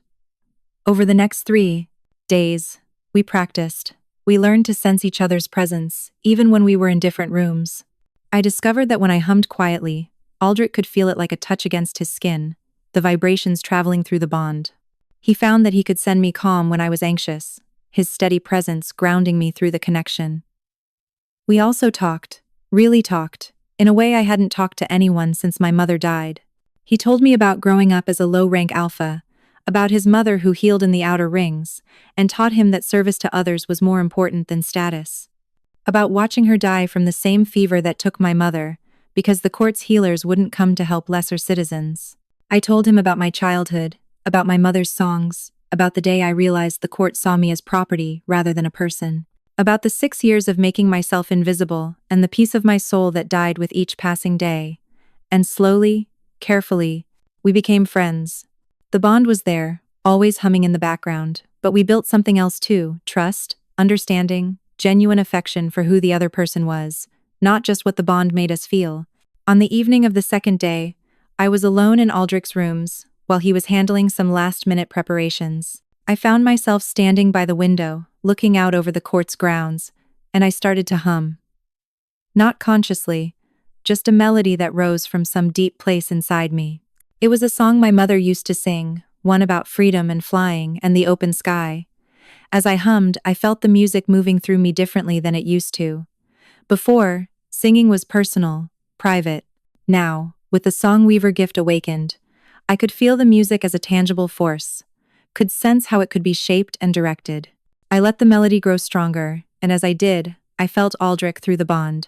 Over the next 3 days, we practiced. We learned to sense each other's presence, even when we were in different rooms. I discovered that when I hummed quietly, Aldrich could feel it like a touch against his skin, the vibrations traveling through the bond. He found that he could send me calm when I was anxious, his steady presence grounding me through the connection. We also talked, really talked, in a way I hadn't talked to anyone since my mother died. He told me about growing up as a low-rank alpha, about his mother who healed in the outer rings, and taught him that service to others was more important than status. About watching her die from the same fever that took my mother, because the court's healers wouldn't come to help lesser citizens. I told him about my childhood, about my mother's songs, about the day I realized the court saw me as property rather than a person, about the 6 years of making myself invisible and the piece of my soul that died with each passing day. And slowly, carefully, we became friends. The bond was there, always humming in the background, but we built something else too: trust, understanding, genuine affection for who the other person was, not just what the bond made us feel. On the evening of the second day, I was alone in Aldrich's rooms, while he was handling some last-minute preparations. I found myself standing by the window, looking out over the court's grounds, and I started to hum. Not consciously, just a melody that rose from some deep place inside me. It was a song my mother used to sing, one about freedom and flying and the open sky. As I hummed, I felt the music moving through me differently than it used to. Before, singing was personal, private. Now, with the song Weaver gift awakened, I could feel the music as a tangible force, could sense how it could be shaped and directed. I let the melody grow stronger, and as I did, I felt Aldrich through the bond.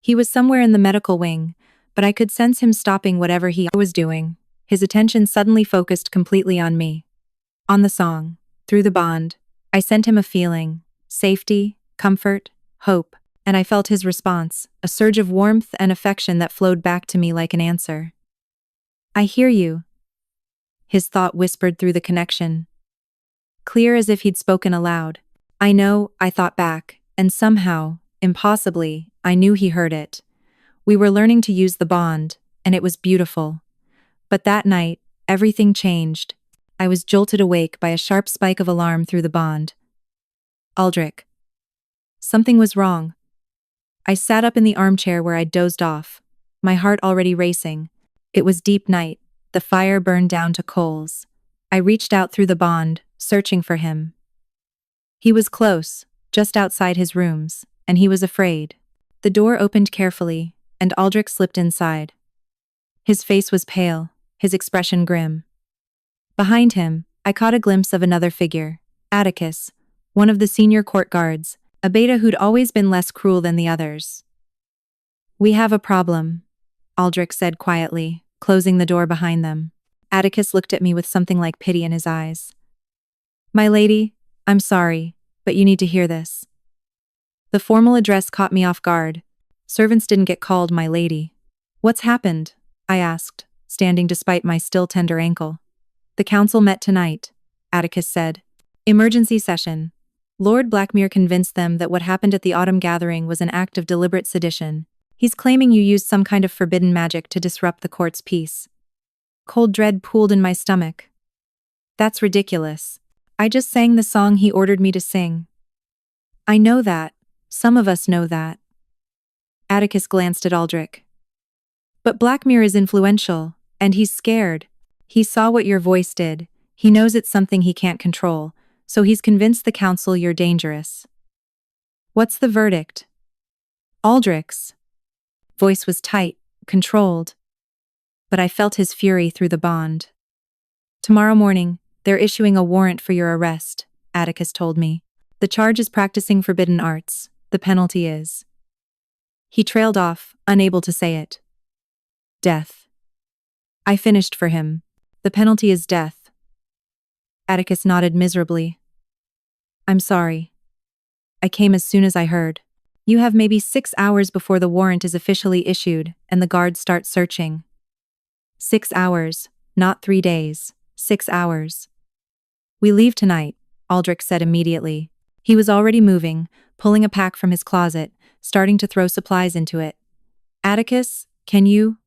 He was somewhere in the medical wing, but I could sense him stopping whatever he was doing. His attention suddenly focused completely on me. On the song, through the bond, I sent him a feeling: safety, comfort, hope, and I felt his response, a surge of warmth and affection that flowed back to me like an answer. "I hear you," his thought whispered through the connection, clear as if he'd spoken aloud. "I know," I thought back, and somehow, impossibly, I knew he heard it. We were learning to use the bond, and it was beautiful. But that night, everything changed. I was jolted awake by a sharp spike of alarm through the bond. Aldrich. Something was wrong. I sat up in the armchair where I'd dozed off, my heart already racing. It was deep night, the fire burned down to coals. I reached out through the bond, searching for him. He was close, just outside his rooms, and he was afraid. The door opened carefully, and Aldrich slipped inside. His face was pale, his expression grim. Behind him, I caught a glimpse of another figure, Atticus, one of the senior court guards, a beta who'd always been less cruel than the others. "We have a problem," Aldrich said quietly, closing the door behind them. Atticus looked at me with something like pity in his eyes. "My lady, I'm sorry, but you need to hear this." The formal address caught me off guard. Servants didn't get called my lady. "What's happened?" I asked, standing despite my still tender ankle. "The council met tonight," Atticus said. "Emergency session. Lord Blackmere convinced them that what happened at the autumn gathering was an act of deliberate sedition. He's claiming you used some kind of forbidden magic to disrupt the court's peace." Cold dread pooled in my stomach. "That's ridiculous. I just sang the song he ordered me to sing." "I know that. Some of us know that." Atticus glanced at Aldrich. "But Blackmere is influential, and he's scared. He saw what your voice did. He knows it's something he can't control, so he's convinced the council you're dangerous." "What's the verdict?" Aldrich's voice was tight, controlled, but I felt his fury through the bond. "Tomorrow morning, they're issuing a warrant for your arrest," Atticus told me. "The charge is practicing forbidden arts. The penalty is—" He trailed off, unable to say it. "Death." I finished for him. "The penalty is death." Atticus nodded miserably. "I'm sorry. I came as soon as I heard. You have maybe 6 hours before the warrant is officially issued and the guards start searching." 6 hours, not 3 days. 6 hours. "We leave tonight," Aldrich said immediately. He was already moving, pulling a pack from his closet, starting to throw supplies into it. "Atticus, can you?"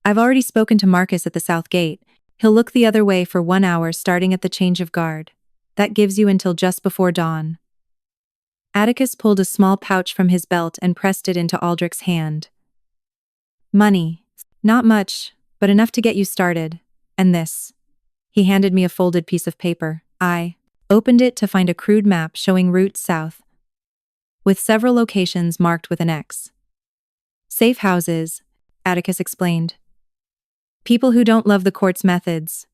"I've already spoken to Marcus at the south gate. He'll look the other way for 1 hour starting at the change of guard. That gives you until just before dawn." Atticus pulled a small pouch from his belt and pressed it into Aldrich's hand. "Money," Not much, but enough to get you started. And this. He handed me a folded piece of paper. I opened it to find a crude map showing route south, with several locations marked with an X. Safe houses, Atticus explained. People who don't love the court's methods.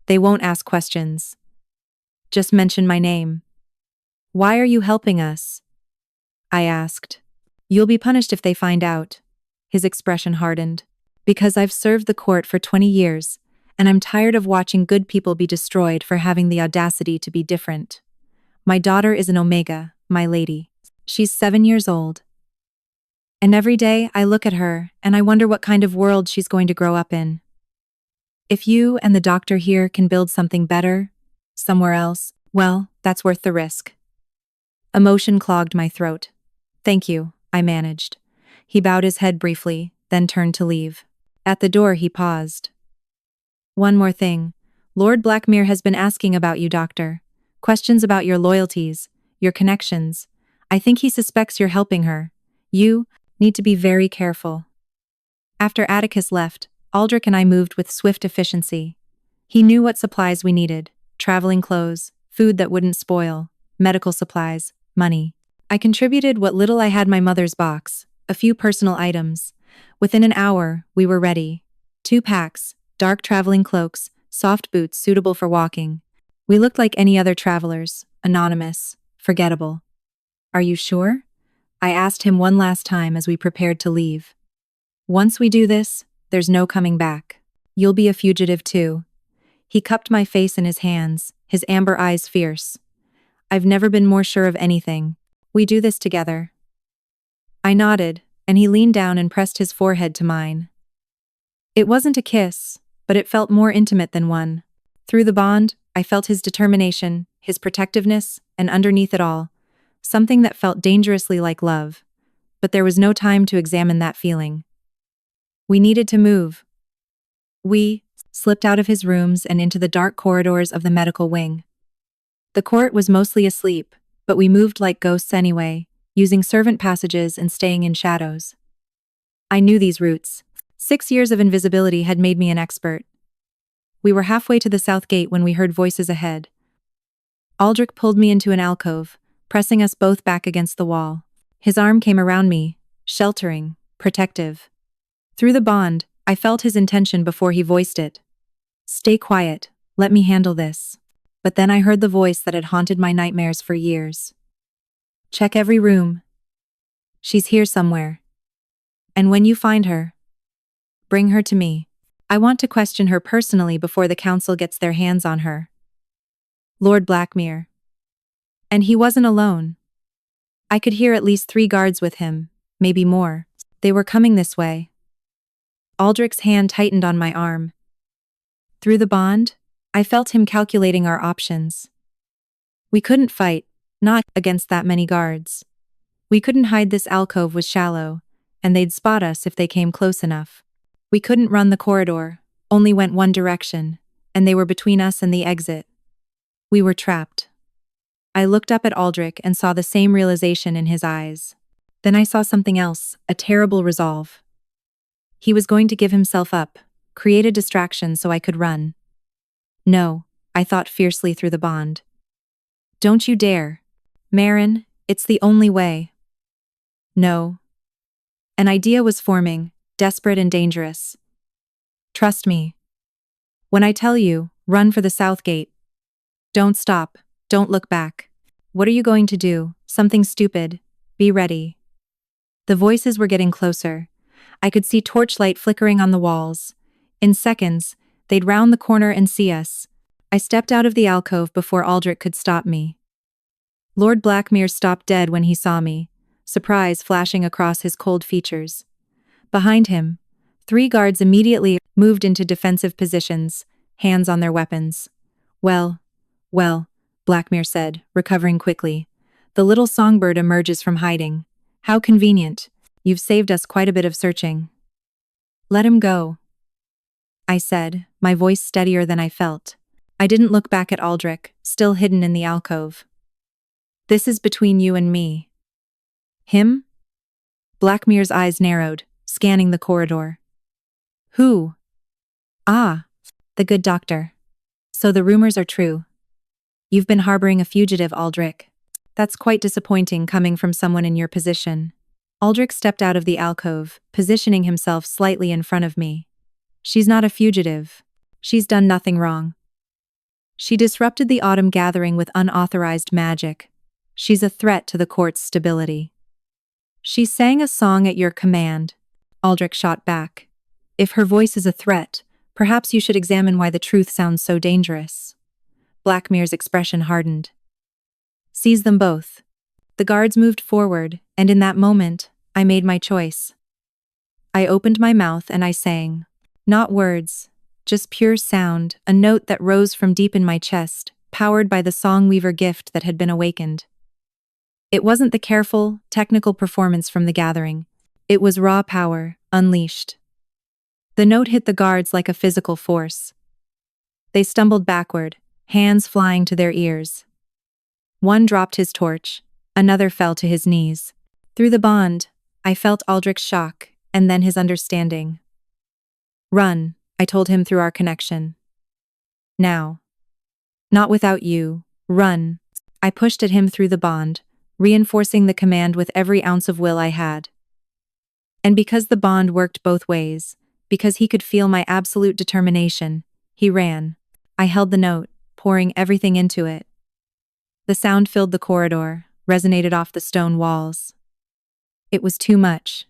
They won't ask questions. Just mention my name. Why are you helping us? I asked. You'll be punished if they find out. His expression hardened. Because I've served the court for 20 years, and I'm tired of watching good people be destroyed for having the audacity to be different. My daughter is an Omega, my lady. She's 7 years old. And every day I look at her and I wonder what kind of world she's going to grow up in. If you and the doctor here can build something better, somewhere else, well, that's worth the risk. Emotion clogged my throat. Thank you, I managed. He bowed his head briefly, then turned to leave. At the door he paused. One more thing. Lord Blackmere has been asking about you, Doctor. Questions about your loyalties, your connections. I think he suspects you're helping her. You need to be very careful. After Atticus left, Aldrich and I moved with swift efficiency. He knew what supplies we needed: traveling clothes, food that wouldn't spoil, medical supplies, money. I contributed what little I had, my mother's box, a few personal items. Within an hour, we were ready. 2 packs, dark traveling cloaks, soft boots suitable for walking. We looked like any other travelers, anonymous, forgettable. Are you sure? I asked him one last time as we prepared to leave. Once we do this, there's no coming back. You'll be a fugitive too. He cupped my face in his hands, his amber eyes fierce. I've never been more sure of anything. We do this together. I nodded, and he leaned down and pressed his forehead to mine. It wasn't a kiss, but it felt more intimate than one. Through the bond, I felt his determination, his protectiveness, and underneath it all, something that felt dangerously like love. But there was no time to examine that feeling. We needed to move. We slipped out of his rooms and into the dark corridors of the medical wing. The court was mostly asleep, but we moved like ghosts anyway, using servant passages and staying in shadows. I knew these routes. 6 years of invisibility had made me an expert. We were halfway to the south gate when we heard voices ahead. Aldrich pulled me into an alcove, pressing us both back against the wall. His arm came around me, sheltering, protective. Through the bond, I felt his intention before he voiced it. Stay quiet, let me handle this. But then I heard the voice that had haunted my nightmares for years. Check every room. She's here somewhere. And when you find her, bring her to me. I want to question her personally before the council gets their hands on her. Lord Blackmere. And he wasn't alone. I could hear at least 3 guards with him, maybe more. They were coming this way. Aldrich's hand tightened on my arm. Through the bond, I felt him calculating our options. We couldn't fight, not against that many guards. We couldn't hide, this alcove was shallow, and they'd spot us if they came close enough. We couldn't run the corridor, only went one direction, and they were between us and the exit. We were trapped. I looked up at Aldrich and saw the same realization in his eyes. Then I saw something else, a terrible resolve. He was going to give himself up, create a distraction so I could run. No, I thought fiercely through the bond. Don't you dare. Marin, it's the only way. No. An idea was forming, desperate and dangerous. Trust me. When I tell you, run for the south gate. Don't stop, don't look back. What are you going to do? Something stupid. Be ready. The voices were getting closer. I could see torchlight flickering on the walls. In seconds, they'd round the corner and see us. I stepped out of the alcove before Aldrich could stop me. Lord Blackmere stopped dead when he saw me, surprise flashing across his cold features. Behind him, 3 guards immediately moved into defensive positions, hands on their weapons. Well, Blackmere said, recovering quickly. The little songbird emerges from hiding. How convenient. You've saved us quite a bit of searching. Let him go, I said, my voice steadier than I felt. I didn't look back at Aldrich, still hidden in the alcove. This is between you and me. Him? Blackmere's eyes narrowed, scanning the corridor. Who? Ah, the good doctor. So the rumors are true. You've been harboring a fugitive, Aldrich. That's quite disappointing coming from someone in your position. Aldrich stepped out of the alcove, positioning himself slightly in front of me. She's not a fugitive. She's done nothing wrong. She disrupted the autumn gathering with unauthorized magic. She's a threat to the court's stability. She sang a song at your command. Aldrich shot back. If her voice is a threat, perhaps you should examine why the truth sounds so dangerous. Blackmir's expression hardened. Seize them both. The guards moved forward, and in that moment, I made my choice. I opened my mouth and I sang. Not words, just pure sound, a note that rose from deep in my chest, powered by the song weaver gift that had been awakened. It wasn't the careful, technical performance from the gathering. It was raw power, unleashed. The note hit the guards like a physical force. They stumbled backward, hands flying to their ears. One dropped his torch, another fell to his knees. Through the bond, I felt Aldrich's shock, and then his understanding. Run, I told him through our connection. Now. Not without you, run. I pushed at him through the bond, reinforcing the command with every ounce of will I had. And because the bond worked both ways, because he could feel my absolute determination, he ran. I held the note, pouring everything into it. The sound filled the corridor, resonated off the stone walls. It was too much.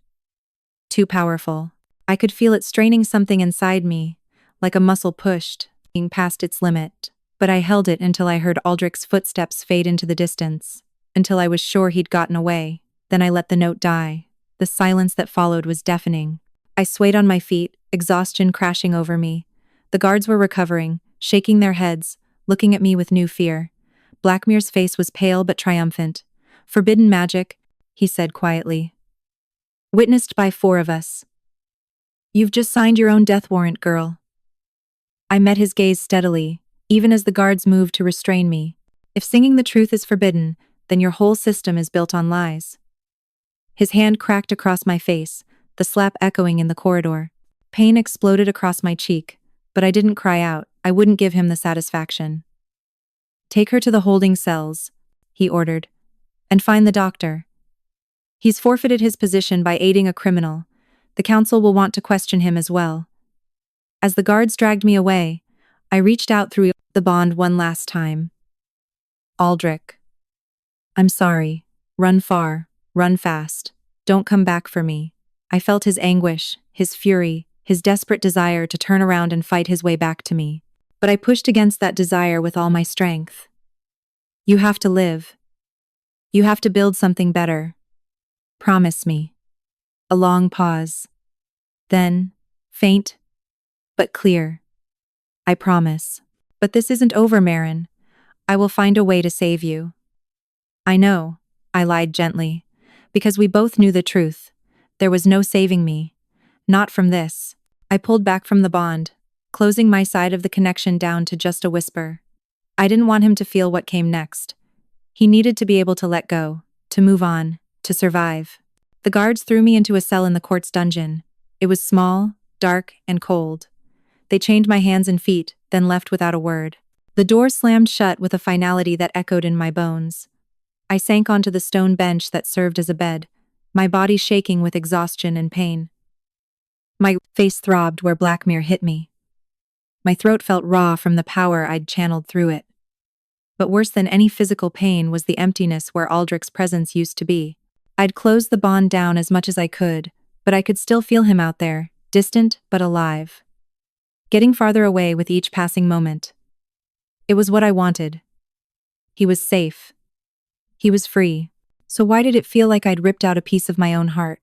Too powerful. I could feel it straining something inside me, like a muscle pushed, being past its limit. But I held it until I heard Aldrich's footsteps fade into the distance, until I was sure he'd gotten away. Then I let the note die. The silence that followed was deafening. I swayed on my feet, exhaustion crashing over me. The guards were recovering, shaking their heads, looking at me with new fear. Blackmir's face was pale but triumphant. Forbidden magic, he said quietly. Witnessed by 4 of us. You've just signed your own death warrant, girl. I met his gaze steadily, even as the guards moved to restrain me. If singing the truth is forbidden, then your whole system is built on lies. His hand cracked across my face, the slap echoing in the corridor. Pain exploded across my cheek, but I didn't cry out. I wouldn't give him the satisfaction. Take her to the holding cells, he ordered, and find the doctor. He's forfeited his position by aiding a criminal. The council will want to question him as well. As the guards dragged me away, I reached out through the bond one last time. Aldrich. I'm sorry. Run far, run fast. Don't come back for me. I felt his anguish, his fury, his desperate desire to turn around and fight his way back to me. But I pushed against that desire with all my strength. You have to live. You have to build something better. Promise me. A long pause. Then, faint, but clear. I promise. But this isn't over, Marin. I will find a way to save you. I know, I lied gently, because we both knew the truth. There was no saving me. Not from this. I pulled back from the bond, closing my side of the connection down to just a whisper. I didn't want him to feel what came next. He needed to be able to let go, to move on, to survive. The guards threw me into a cell in the court's dungeon. It was small, dark, and cold. They chained my hands and feet, then left without a word. The door slammed shut with a finality that echoed in my bones. I sank onto the stone bench that served as a bed, my body shaking with exhaustion and pain. My face throbbed where Blackmir hit me. My throat felt raw from the power I'd channeled through it. But worse than any physical pain was the emptiness where Aldrich's presence used to be. I'd closed the bond down as much as I could, but I could still feel him out there, distant but alive. Getting farther away with each passing moment. It was what I wanted. He was safe. He was free. So why did it feel like I'd ripped out a piece of my own heart?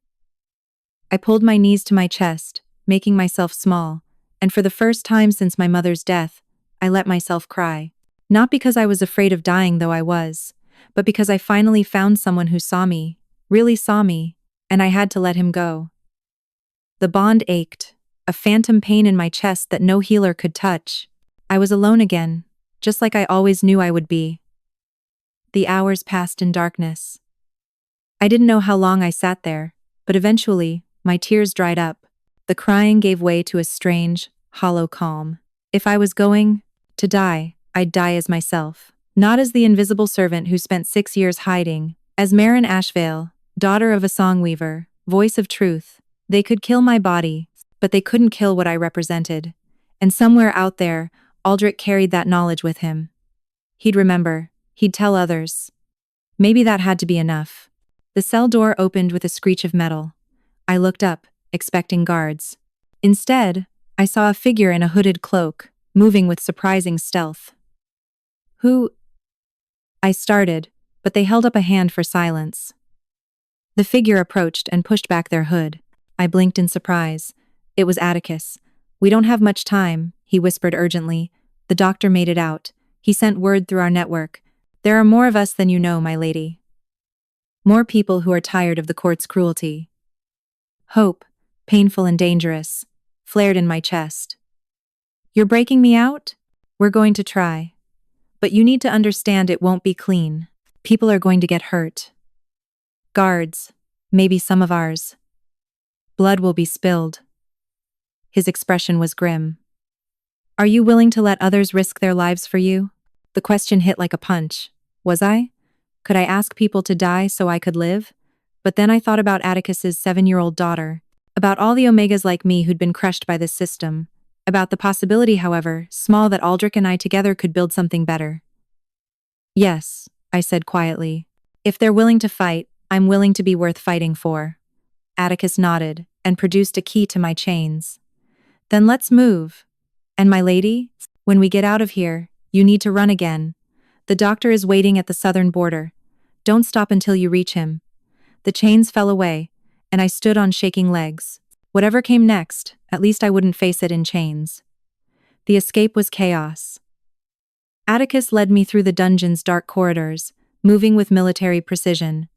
I pulled my knees to my chest, making myself small, and for the first time since my mother's death, I let myself cry. Not because I was afraid of dying, though I was, but because I finally found someone who saw me, really saw me, and I had to let him go. The bond ached, a phantom pain in my chest that no healer could touch. I was alone again, just like I always knew I would be. The hours passed in darkness. I didn't know how long I sat there, but eventually, my tears dried up. The crying gave way to a strange, hollow calm. If I was going to die, I'd die as myself. Not as the invisible servant who spent 6 years hiding, as Marin Ashvale, daughter of a songweaver, voice of truth. They could kill my body, but they couldn't kill what I represented. And somewhere out there, Aldrich carried that knowledge with him. He'd remember. He'd tell others. Maybe that had to be enough. The cell door opened with a screech of metal. I looked up, expecting guards. Instead, I saw a figure in a hooded cloak, moving with surprising stealth. Who? I started, but they held up a hand for silence. The figure approached and pushed back their hood. I blinked in surprise. It was Atticus. "We don't have much time," he whispered urgently. "The doctor made it out. He sent word through our network. There are more of us than you know, my lady. More people who are tired of the court's cruelty." Hope, painful and dangerous, flared in my chest. "You're breaking me out? We're going to try. But you need to understand it won't be clean. People are going to get hurt. Guards, maybe some of ours. Blood will be spilled." His expression was grim. "Are you willing to let others risk their lives for you?" The question hit like a punch. Was I? Could I ask people to die so I could live? But then I thought about Atticus's 7-year-old daughter, about all the Omegas like me who'd been crushed by this system, about the possibility, however, small, that Aldrich and I together could build something better. "Yes," I said quietly. "If they're willing to fight, I'm willing to be worth fighting for." Atticus nodded and produced a key to my chains. "Then let's move. And my lady, when we get out of here, you need to run again. The doctor is waiting at the southern border. Don't stop until you reach him." The chains fell away, and I stood on shaking legs. Whatever came next, at least I wouldn't face it in chains. The escape was chaos. Atticus led me through the dungeon's dark corridors, moving with military precision.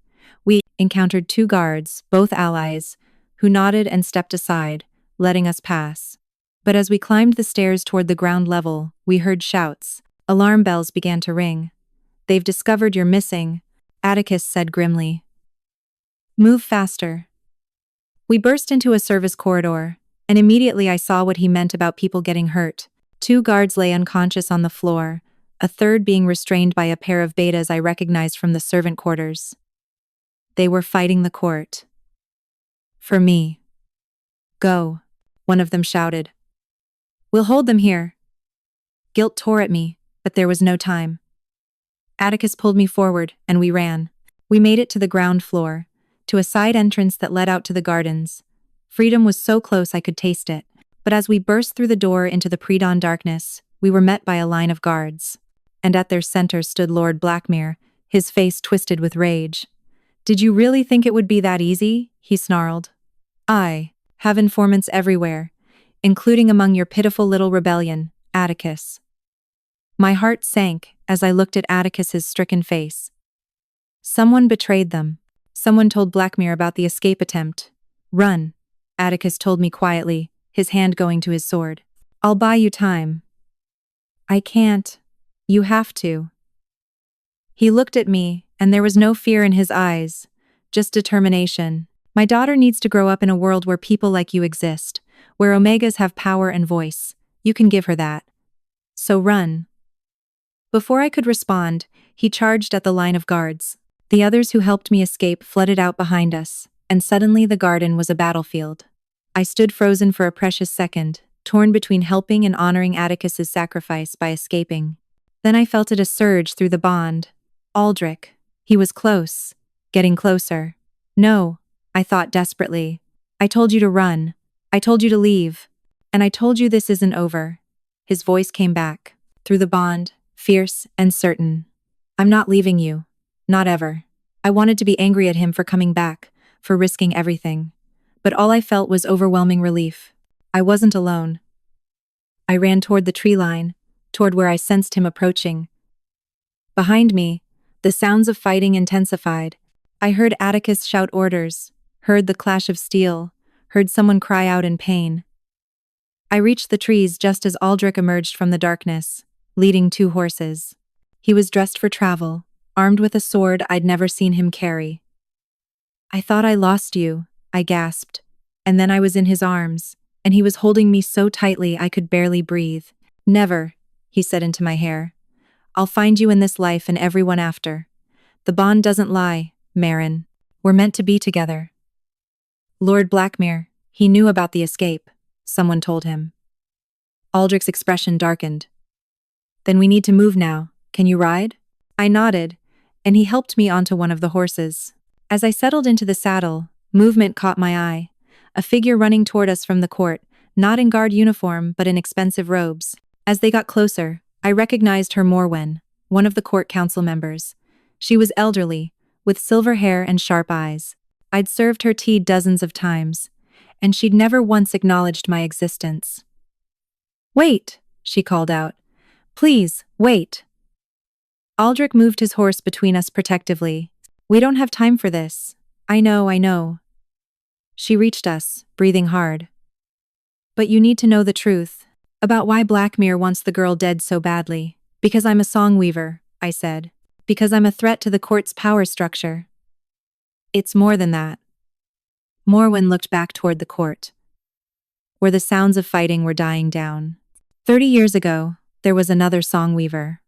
We encountered 2 guards, both allies, who nodded and stepped aside, letting us pass. But as we climbed the stairs toward the ground level, we heard shouts. Alarm bells began to ring. "They've discovered you're missing," Atticus said grimly. "Move faster." We burst into a service corridor, and immediately I saw what he meant about people getting hurt. 2 guards lay unconscious on the floor, a third being restrained by a pair of betas I recognized from the servant quarters. They were fighting the court. For me. "Go," one of them shouted. "We'll hold them here." Guilt tore at me, but there was no time. Atticus pulled me forward, and we ran. We made it to the ground floor, to a side entrance that led out to the gardens. Freedom was so close I could taste it, but as we burst through the door into the pre-dawn darkness, we were met by a line of guards. And at their center stood Lord Blackmere, his face twisted with rage. "Did you really think it would be that easy?" he snarled. "I have informants everywhere, including among your pitiful little rebellion, Atticus." My heart sank as I looked at Atticus's stricken face. Someone betrayed them. Someone told Blackmere about the escape attempt. "Run," Atticus told me quietly, his hand going to his sword. "I'll buy you time." "I can't. You have to." He looked at me, and there was no fear in his eyes, just determination. "My daughter needs to grow up in a world where people like you exist, where Omegas have power and voice. You can give her that. So run." Before I could respond, he charged at the line of guards. The others who helped me escape flooded out behind us, and suddenly the garden was a battlefield. I stood frozen for a precious second, torn between helping and honoring Atticus's sacrifice by escaping. Then I felt it a surge through the bond. Aldrich. He was close. Getting closer. "No," I thought desperately. "I told you to run. I told you to leave. And I told you this isn't over." His voice came back, through the bond, fierce and certain. "I'm not leaving you. Not ever." I wanted to be angry at him for coming back, for risking everything. But all I felt was overwhelming relief. I wasn't alone. I ran toward the tree line, toward where I sensed him approaching. Behind me, the sounds of fighting intensified. I heard Atticus shout orders, heard the clash of steel, heard someone cry out in pain. I reached the trees just as Aldrich emerged from the darkness, leading 2 horses. He was dressed for travel, armed with a sword I'd never seen him carry. "I thought I lost you," I gasped, and then I was in his arms, and he was holding me so tightly I could barely breathe. "Never," he said into my hair. "I'll find you in this life and everyone after. The bond doesn't lie, Marin. We're meant to be together." Lord Blackmere, he knew about the escape, someone told him. Aldrich's expression darkened. "Then we need to move now. Can you ride?" I nodded, and he helped me onto one of the horses. As I settled into the saddle, movement caught my eye. A figure running toward us from the court, not in guard uniform but in expensive robes. As they got closer, I recognized her Morwen, one of the court council members. She was elderly, with silver hair and sharp eyes. I'd served her tea dozens of times, and she'd never once acknowledged my existence. "Wait," she called out. "Please, wait." Aldrich moved his horse between us protectively. "We don't have time for this. I know. She reached us, breathing hard. "But you need to know the truth about why Blackmere wants the girl dead so badly." "Because I'm a song weaver," I said. "Because I'm a threat to the court's power structure." "It's more than that." Morwen looked back toward the court, where the sounds of fighting were dying down. 30 years ago, there was another song weaver.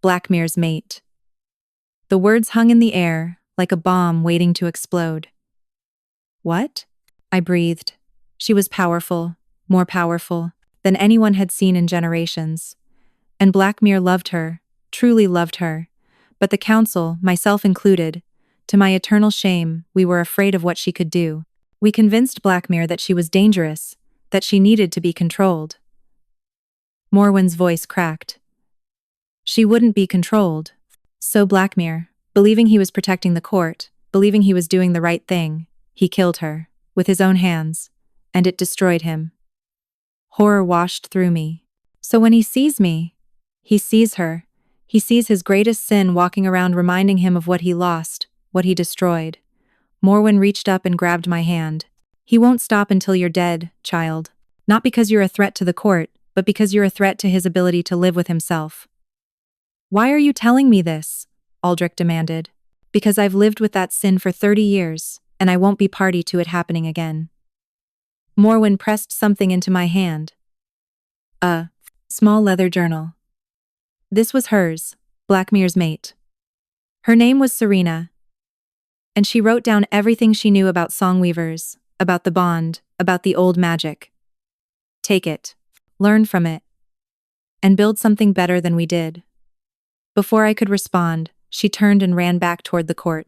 Blackmere's mate. The words hung in the air, like a bomb waiting to explode. "What?" I breathed. She was powerful, more powerful than anyone had seen in generations. And Blackmere loved her, truly loved her. But the council, myself included, to my eternal shame, we were afraid of what she could do. We convinced Blackmere that she was dangerous, that she needed to be controlled. Morwen's voice cracked. She wouldn't be controlled. So Blackmere, believing he was protecting the court, believing he was doing the right thing, he killed her, with his own hands, and it destroyed him. Horror washed through me. So when he sees me, he sees her. He sees his greatest sin walking around reminding him of what he lost, what he destroyed. Morwen reached up and grabbed my hand. "He won't stop until you're dead, child. Not because you're a threat to the court, but because you're a threat to his ability to live with himself." "Why are you telling me this?" Aldrich demanded. "Because I've lived with that sin for 30 years, and I won't be party to it happening again." Morwen pressed something into my hand. A small leather journal. This was hers, Blackmere's mate. Her name was Serena, and she wrote down everything she knew about songweavers, about the bond, about the old magic. "Take it, learn from it, and build something better than we did." Before I could respond, she turned and ran back toward the court.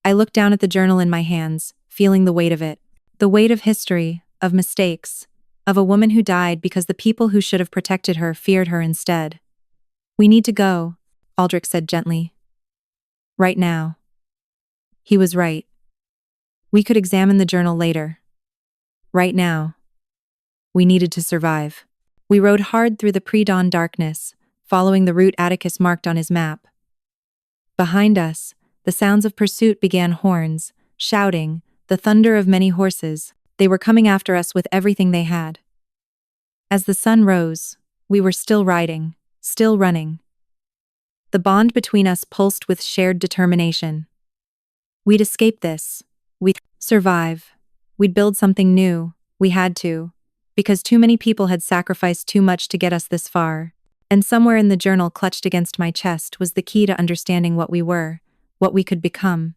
I looked down at the journal in my hands, feeling the weight of it. The weight of history, of mistakes, of a woman who died because the people who should have protected her feared her instead. "We need to go," Aldrich said gently. "Right now." He was right. We could examine the journal later. Right now. We needed to survive. We rode hard through the pre-dawn darkness, following the route Atticus marked on his map. Behind us, the sounds of pursuit began: horns, shouting, the thunder of many horses. They were coming after us with everything they had. As the sun rose, we were still riding, still running. The bond between us pulsed with shared determination. We'd escape this. We'd survive. We'd build something new. We had to. Because too many people had sacrificed too much to get us this far. And somewhere in the journal clutched against my chest was the key to understanding what we were, what we could become,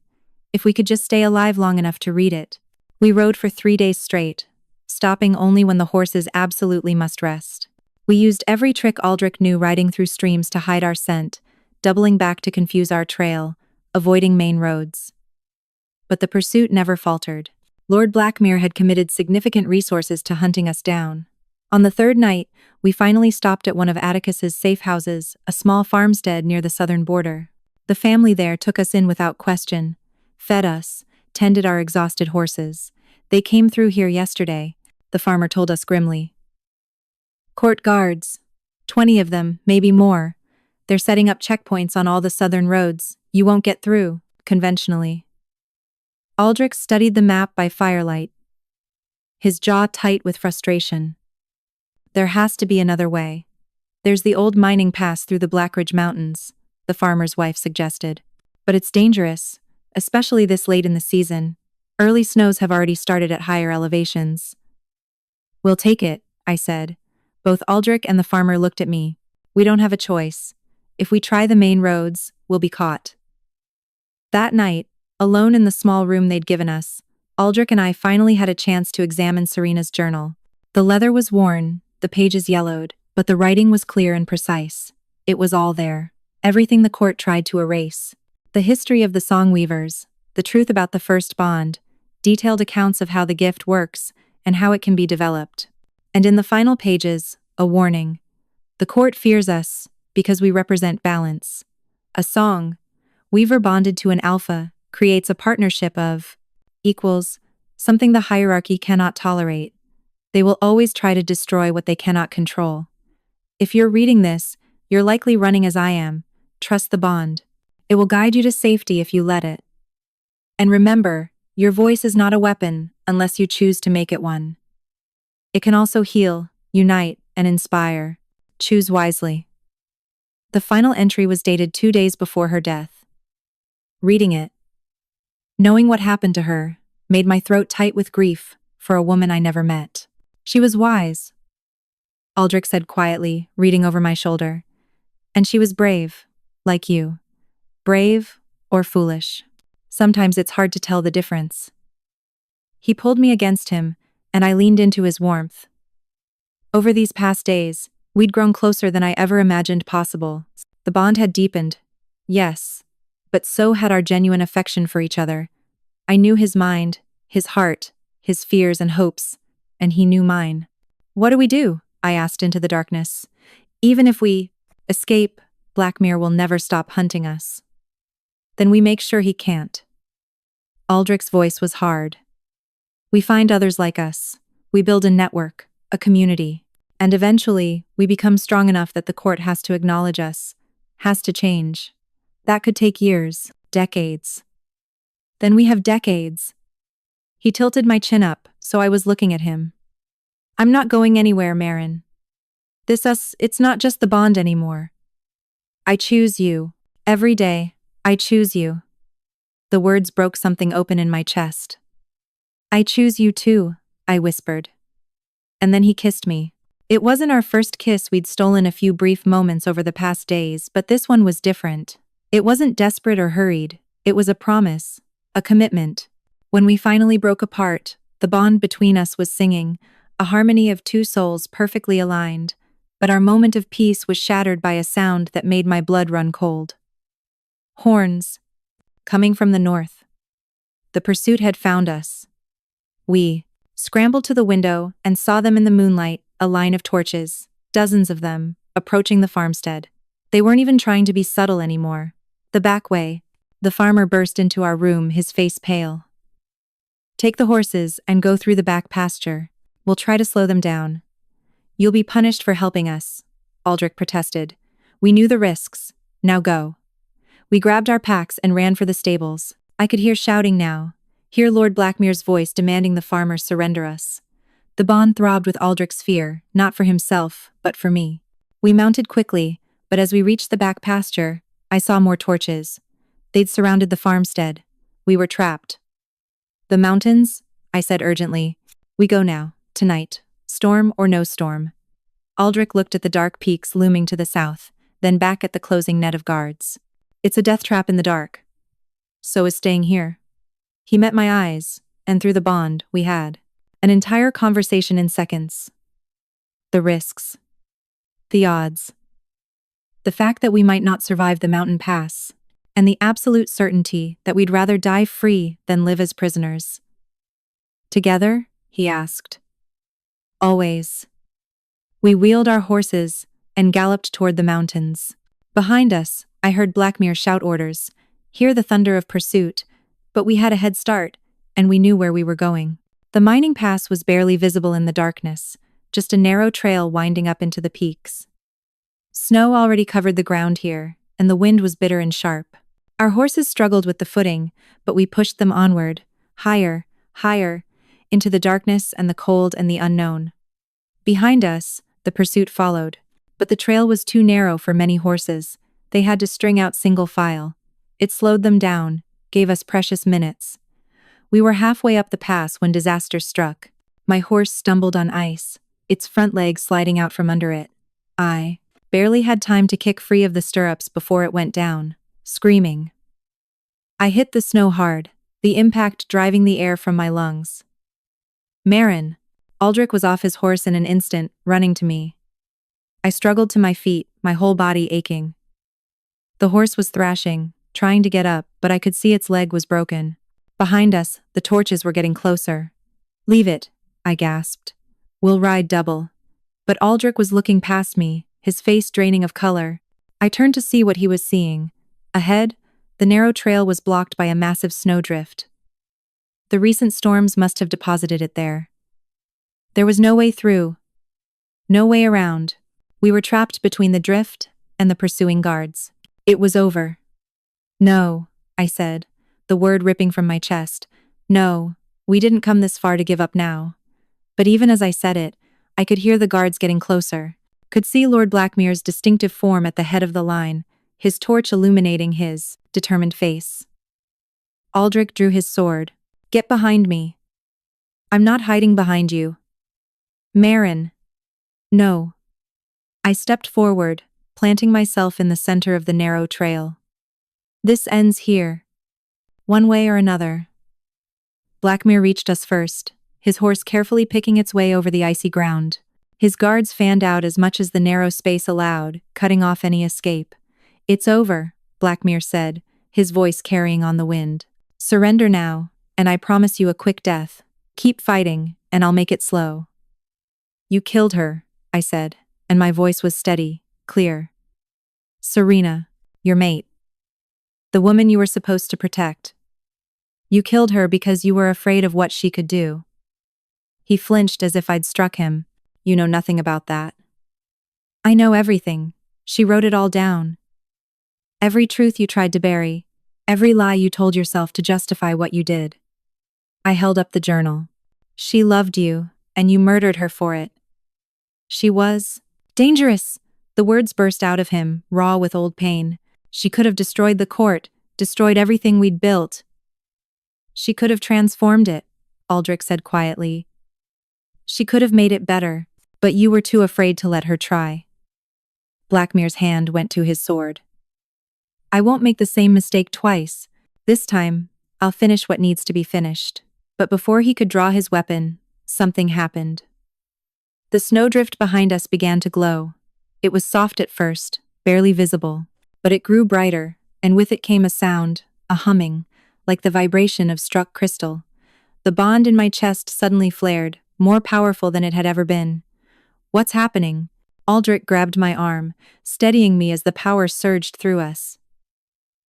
if we could just stay alive long enough to read it. We rode for 3 days straight, stopping only when the horses absolutely must rest. We used every trick Aldrich knew riding through streams to hide our scent, doubling back to confuse our trail, avoiding main roads. But the pursuit never faltered. Lord Blackmere had committed significant resources to hunting us down. On the third night, we finally stopped at one of Atticus's safe houses, a small farmstead near the southern border. The family there took us in without question, fed us, tended our exhausted horses. "They came through here yesterday," the farmer told us grimly. "Court guards. 20 of them, maybe more. They're setting up checkpoints on all the southern roads. You won't get through, conventionally." Aldrich studied the map by firelight, his jaw tight with frustration. "There has to be another way. There's the old mining pass through the Blackridge Mountains," the farmer's wife suggested. "But it's dangerous, especially this late in the season. Early snows have already started at higher elevations." We'll take it, I said. Both Aldrich and the farmer looked at me. We don't have a choice. If we try the main roads, we'll be caught. That night, alone in the small room they'd given us, Aldrich and I finally had a chance to examine Serena's journal. The leather was worn, the pages yellowed, but the writing was clear and precise. It was all there. Everything the court tried to erase. The history of the song weavers, the truth about the first bond, detailed accounts of how the gift works and how it can be developed. And in the final pages, a warning. The court fears us because we represent balance. A song, weaver bonded to an alpha, creates a partnership of equals, something the hierarchy cannot tolerate. They will always try to destroy what they cannot control. If you're reading this, you're likely running as I am. Trust the bond. It will guide you to safety if you let it. And remember, your voice is not a weapon unless you choose to make it one. It can also heal, unite, and inspire. Choose wisely. The final entry was dated 2 days before her death. Reading it, knowing what happened to her, made my throat tight with grief for a woman I never met. She was wise, Aldrich said quietly, reading over my shoulder. And she was brave, like you. Brave or foolish. Sometimes it's hard to tell the difference. He pulled me against him, and I leaned into his warmth. Over these past days, we'd grown closer than I ever imagined possible. The bond had deepened, yes, but so had our genuine affection for each other. I knew his mind, his heart, his fears and hopes, and he knew mine. What do we do? I asked into the darkness. Even if we escape, Blackmere will never stop hunting us. Then we make sure he can't. Aldrich's voice was hard. We find others like us. We build a network, a community. And eventually, we become strong enough that the court has to acknowledge us, has to change. That could take years, decades. Then we have decades. He tilted my chin up, so I was looking at him. I'm not going anywhere, Marin. It's not just the bond anymore. I choose you. Every day, I choose you. The words broke something open in my chest. I choose you too, I whispered. And then he kissed me. It wasn't our first kiss. We'd stolen a few brief moments over the past days, but this one was different. It wasn't desperate or hurried. It was a promise, a commitment. When we finally broke apart, the bond between us was singing, a harmony of two souls perfectly aligned, but our moment of peace was shattered by a sound that made my blood run cold. Horns, coming from the north. The pursuit had found us. We scrambled to the window and saw them in the moonlight, a line of torches, dozens of them, approaching the farmstead. They weren't even trying to be subtle anymore. The back way. The farmer burst into our room, his face pale. Take the horses and go through the back pasture. We'll try to slow them down. You'll be punished for helping us, Aldrich protested. We knew the risks. Now go. We grabbed our packs and ran for the stables. I could hear shouting now. Hear Lord Blackmere's voice demanding the farmer surrender us. The bond throbbed with Aldrich's fear, not for himself, but for me. We mounted quickly, but as we reached the back pasture, I saw more torches. They'd surrounded the farmstead. We were trapped. The mountains? I said urgently. We go now, tonight, storm or no storm. Aldrich looked at the dark peaks looming to the south, then back at the closing net of guards. It's a death trap in the dark. So is staying here. He met my eyes, and through the bond, we had an entire conversation in seconds. The risks. The odds. The fact that we might not survive the mountain pass. And the absolute certainty that we'd rather die free than live as prisoners. Together? He asked. Always. We wheeled our horses and galloped toward the mountains. Behind us, I heard Blackmere shout orders, hear the thunder of pursuit, but we had a head start, and we knew where we were going. The mining pass was barely visible in the darkness, just a narrow trail winding up into the peaks. Snow already covered the ground here, and the wind was bitter and sharp. Our horses struggled with the footing, but we pushed them onward, higher, higher, into the darkness and the cold and the unknown. Behind us, the pursuit followed, but the trail was too narrow for many horses. They had to string out single file. It slowed them down, gave us precious minutes. We were halfway up the pass when disaster struck. My horse stumbled on ice, its front legs sliding out from under it. I barely had time to kick free of the stirrups before it went down, screaming. I hit the snow hard, the impact driving the air from my lungs. Marin! Aldrich was off his horse in an instant, running to me. I struggled to my feet, my whole body aching. The horse was thrashing, trying to get up, but I could see its leg was broken. Behind us, the torches were getting closer. "Leave it," I gasped. "We'll ride double." But Aldrich was looking past me, his face draining of color. I turned to see what he was seeing. Ahead, the narrow trail was blocked by a massive snowdrift. The recent storms must have deposited it there. There was no way through. No way around. We were trapped between the drift and the pursuing guards. It was over. "No," I said, the word ripping from my chest. "No, we didn't come this far to give up now." But even as I said it, I could hear the guards getting closer, could see Lord Blackmere's distinctive form at the head of the line, his torch illuminating his determined face. Aldrich drew his sword. "Get behind me." "I'm not hiding behind you." "Marin." "No." I stepped forward, planting myself in the center of the narrow trail. "This ends here. One way or another." Blackmere reached us first, his horse carefully picking its way over the icy ground. His guards fanned out as much as the narrow space allowed, cutting off any escape. "It's over," Blackmere said, his voice carrying on the wind. "Surrender now, and I promise you a quick death. Keep fighting, and I'll make it slow." "You killed her," I said, and my voice was steady, clear. "Serena, your mate. The woman you were supposed to protect. You killed her because you were afraid of what she could do." He flinched as if I'd struck him. "You know nothing about that." "I know everything. She wrote it all down. Every truth you tried to bury, every lie you told yourself to justify what you did." I held up the journal. "She loved you, and you murdered her for it." "She was dangerous." The words burst out of him, raw with old pain. "She could have destroyed the court, destroyed everything we'd built." "She could have transformed it," Aldrich said quietly. "She could have made it better, but you were too afraid to let her try." Blackmere's hand went to his sword. "I won't make the same mistake twice. This time, I'll finish what needs to be finished." But before he could draw his weapon, something happened. The snowdrift behind us began to glow. It was soft at first, barely visible, but it grew brighter, and with it came a sound, a humming, like the vibration of struck crystal. The bond in my chest suddenly flared, more powerful than it had ever been. "What's happening?" Aldrich grabbed my arm, steadying me as the power surged through us.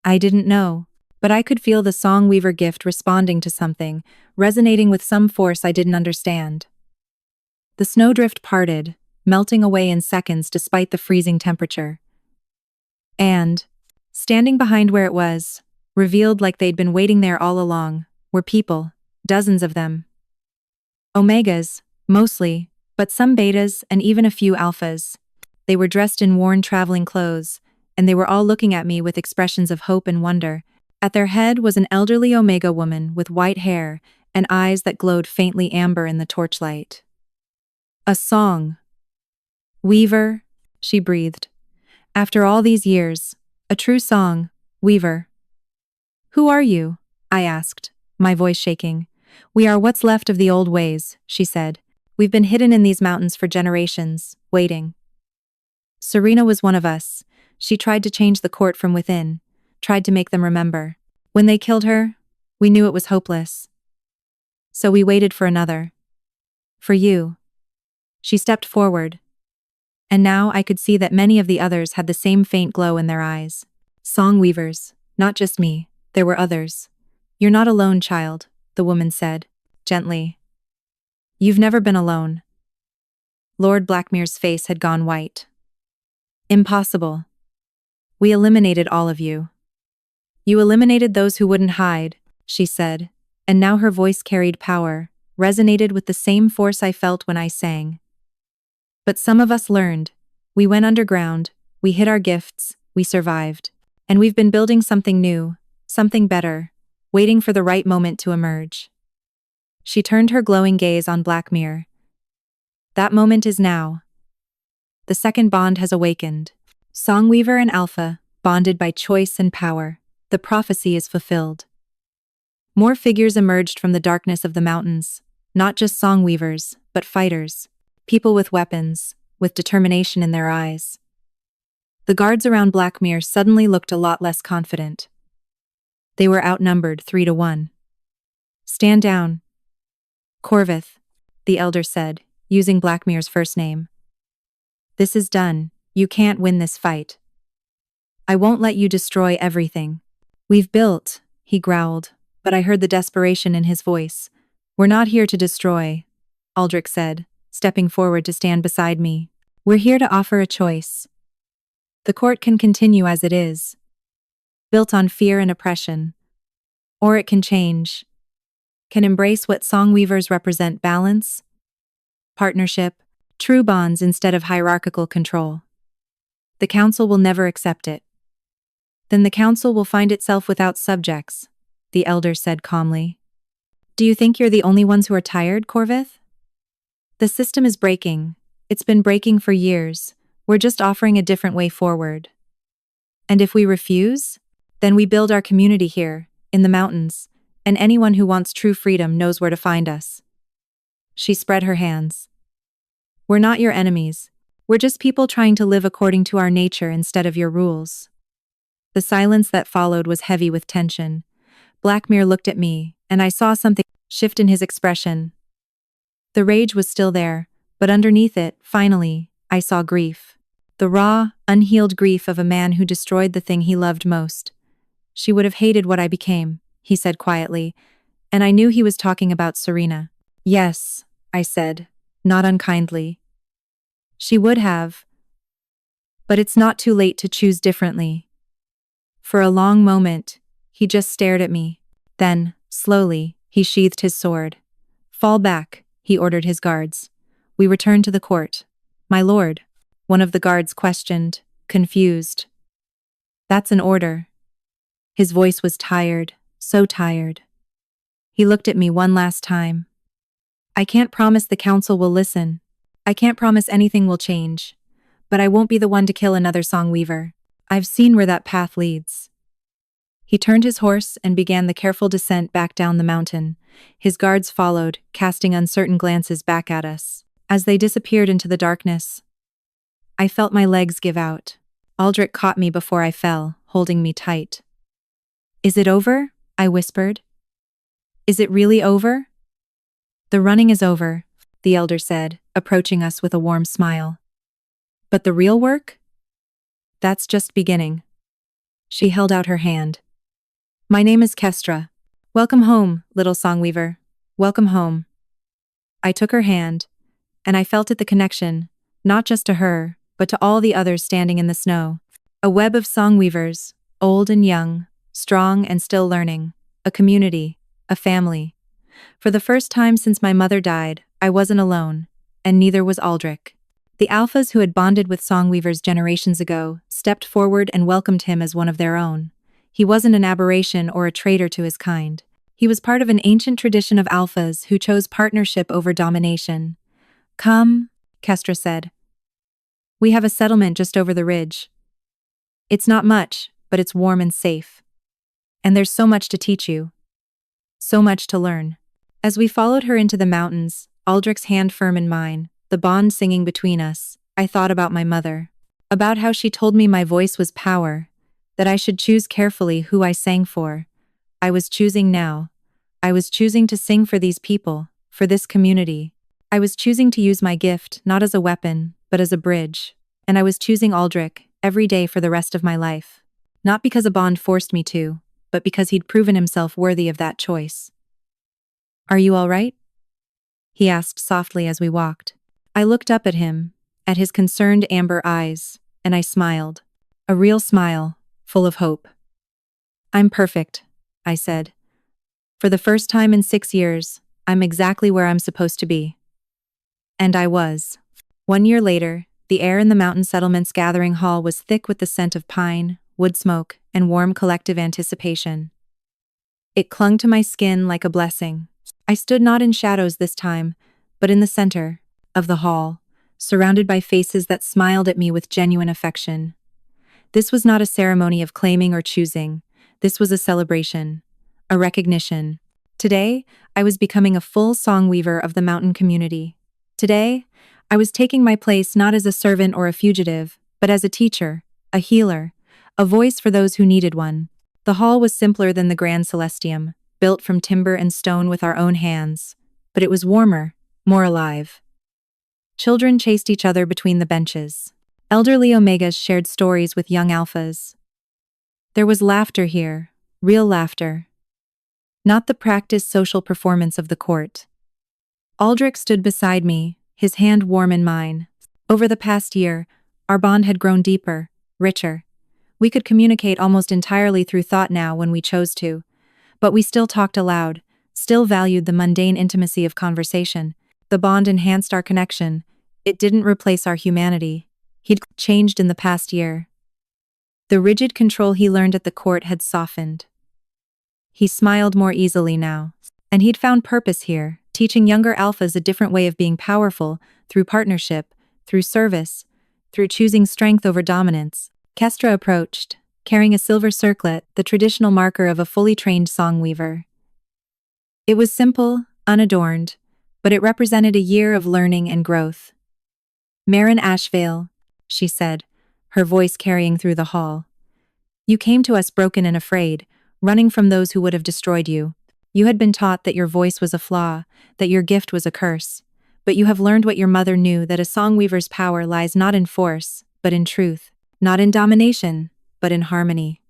I didn't know, but I could feel the Songweaver gift responding to something, resonating with some force I didn't understand. The snowdrift parted, melting away in seconds despite the freezing temperature. And, standing behind where it was, revealed like they'd been waiting there all along, were people, dozens of them. Omegas, mostly, but some betas and even a few alphas. They were dressed in worn traveling clothes, and they were all looking at me with expressions of hope and wonder. At their head was an elderly Omega woman with white hair and eyes that glowed faintly amber in the torchlight. "A song. Weaver," she breathed. "After all these years, a true song, Weaver." "Who are you?" I asked, my voice shaking. "We are what's left of the old ways," she said. "We've been hidden in these mountains for generations, waiting." Serena was one of us. She tried to change the court from within, tried to make them remember. When they killed her, we knew it was hopeless. So we waited for another. For you. She stepped forward. And now I could see that many of the others had the same faint glow in their eyes. Song weavers, not just me, there were others. "You're not alone, child," the woman said, gently. "You've never been alone." Lord Blackmere's face had gone white. "Impossible. We eliminated all of you." "You eliminated those who wouldn't hide," she said, and now her voice carried power, resonated with the same force I felt when I sang. "But some of us learned. We went underground, we hid our gifts, we survived. And we've been building something new, something better, waiting for the right moment to emerge." She turned her glowing gaze on Black Mirror. That moment is now. The second bond has awakened. Songweaver and Alpha, bonded by choice and power. The prophecy is fulfilled. More figures emerged from the darkness of the mountains. Not just songweavers, but fighters. People with weapons, with determination in their eyes. The guards around Blackmere suddenly looked a lot less confident. They were outnumbered 3-1. "Stand down, Corvith," the elder said, using Blackmere's first name. "This is done. You can't win this fight. I won't let you destroy everything we've built," he growled, but I heard the desperation in his voice. "We're not here to destroy," Aldrich said, stepping forward to stand beside me. "We're here to offer a choice. The court can continue as it is, built on fear and oppression. Or it can change, can embrace what songweavers represent: balance, partnership, true bonds instead of hierarchical control. The council will never accept it. Then the council will find itself without subjects," the elder said calmly. "Do you think you're the only ones who are tired, Corvith? The system is breaking. It's been breaking for years. We're just offering a different way forward. And if we refuse, then we build our community here, in the mountains, and anyone who wants true freedom knows where to find us." She spread her hands. "We're not your enemies. We're just people trying to live according to our nature instead of your rules." The silence that followed was heavy with tension. Blackmere looked at me, and I saw something shift in his expression. The rage was still there, but underneath it, finally, I saw grief. The raw, unhealed grief of a man who destroyed the thing he loved most. "She would have hated what I became," he said quietly, and I knew he was talking about Serena. "Yes," I said, not unkindly. "She would have. But it's not too late to choose differently." For a long moment, he just stared at me. Then, slowly, he sheathed his sword. "Fall back," he ordered his guards. We returned to the court. "My lord," one of the guards questioned, confused. "That's an order." His voice was tired, so tired. He looked at me one last time. "I can't promise the council will listen. I can't promise anything will change. But I won't be the one to kill another songweaver. I've seen where that path leads." He turned his horse and began the careful descent back down the mountain. His guards followed, casting uncertain glances back at us. As they disappeared into the darkness, I felt my legs give out. Aldrich caught me before I fell, holding me tight. "Is it over?" I whispered. "Is it really over?" "The running is over," the elder said, approaching us with a warm smile. "But the real work? That's just beginning." She held out her hand. "My name is Kestra. Welcome home, little songweaver. Welcome home." I took her hand, and I felt it, the connection, not just to her, but to all the others standing in the snow. A web of songweavers, old and young, strong and still learning. A community, a family. For the first time since my mother died, I wasn't alone, and neither was Aldrich. The alphas who had bonded with songweavers generations ago stepped forward and welcomed him as one of their own. He wasn't an aberration or a traitor to his kind. He was part of an ancient tradition of alphas who chose partnership over domination. "Come," Kestra said. "We have a settlement just over the ridge. It's not much, but it's warm and safe. And there's so much to teach you. So much to learn." As we followed her into the mountains, Aldrich's hand firm in mine, the bond singing between us, I thought about my mother. About how she told me my voice was power, that I should choose carefully who I sang for. I was choosing now. I was choosing to sing for these people, for this community. I was choosing to use my gift not as a weapon, but as a bridge. And I was choosing Aldrich every day for the rest of my life. Not because a bond forced me to, but because he'd proven himself worthy of that choice. "Are you all right?" he asked softly as we walked. I looked up at him, at his concerned amber eyes, and I smiled. A real smile, full of hope. "I'm perfect," I said. "For the first time in 6 years, I'm exactly where I'm supposed to be." And I was. 1 year later, the air in the mountain settlement's gathering hall was thick with the scent of pine, wood smoke, and warm collective anticipation. It clung to my skin like a blessing. I stood not in shadows this time, but in the center of the hall, surrounded by faces that smiled at me with genuine affection. This was not a ceremony of claiming or choosing. This was a celebration, a recognition. Today, I was becoming a full song weaver of the mountain community. Today, I was taking my place not as a servant or a fugitive, but as a teacher, a healer, a voice for those who needed one. The hall was simpler than the Grand Celestium, built from timber and stone with our own hands, but it was warmer, more alive. Children chased each other between the benches. Elderly Omegas shared stories with young Alphas. There was laughter here, real laughter. Not the practiced social performance of the court. Aldrich stood beside me, his hand warm in mine. Over the past year, our bond had grown deeper, richer. We could communicate almost entirely through thought now when we chose to. But we still talked aloud, still valued the mundane intimacy of conversation. The bond enhanced our connection. It didn't replace our humanity. He'd changed in the past year. The rigid control he learned at the court had softened. He smiled more easily now. And he'd found purpose here, teaching younger alphas a different way of being powerful, through partnership, through service, through choosing strength over dominance. Kestra approached, carrying a silver circlet, the traditional marker of a fully trained song weaver. It was simple, unadorned, but it represented a year of learning and growth. Marin Ashvale, she said, her voice carrying through the hall. You came to us broken and afraid, running from those who would have destroyed you. You had been taught that your voice was a flaw, that your gift was a curse. But you have learned what your mother knew, that a song weaver's power lies not in force, but in truth, not in domination, but in harmony.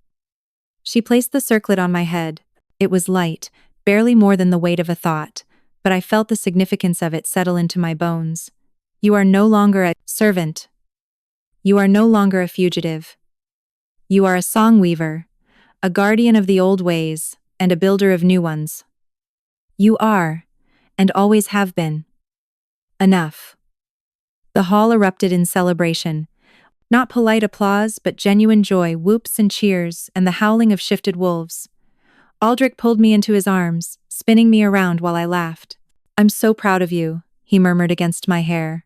She placed the circlet on my head. It was light, barely more than the weight of a thought, but I felt the significance of it settle into my bones. You are no longer a servant. You are no longer a fugitive. You are a song weaver, a guardian of the old ways, and a builder of new ones. You are, and always have been, enough. The hall erupted in celebration. Not polite applause, but genuine joy, whoops and cheers, and the howling of shifted wolves. Aldrich pulled me into his arms, spinning me around while I laughed. I'm so proud of you, he murmured against my hair.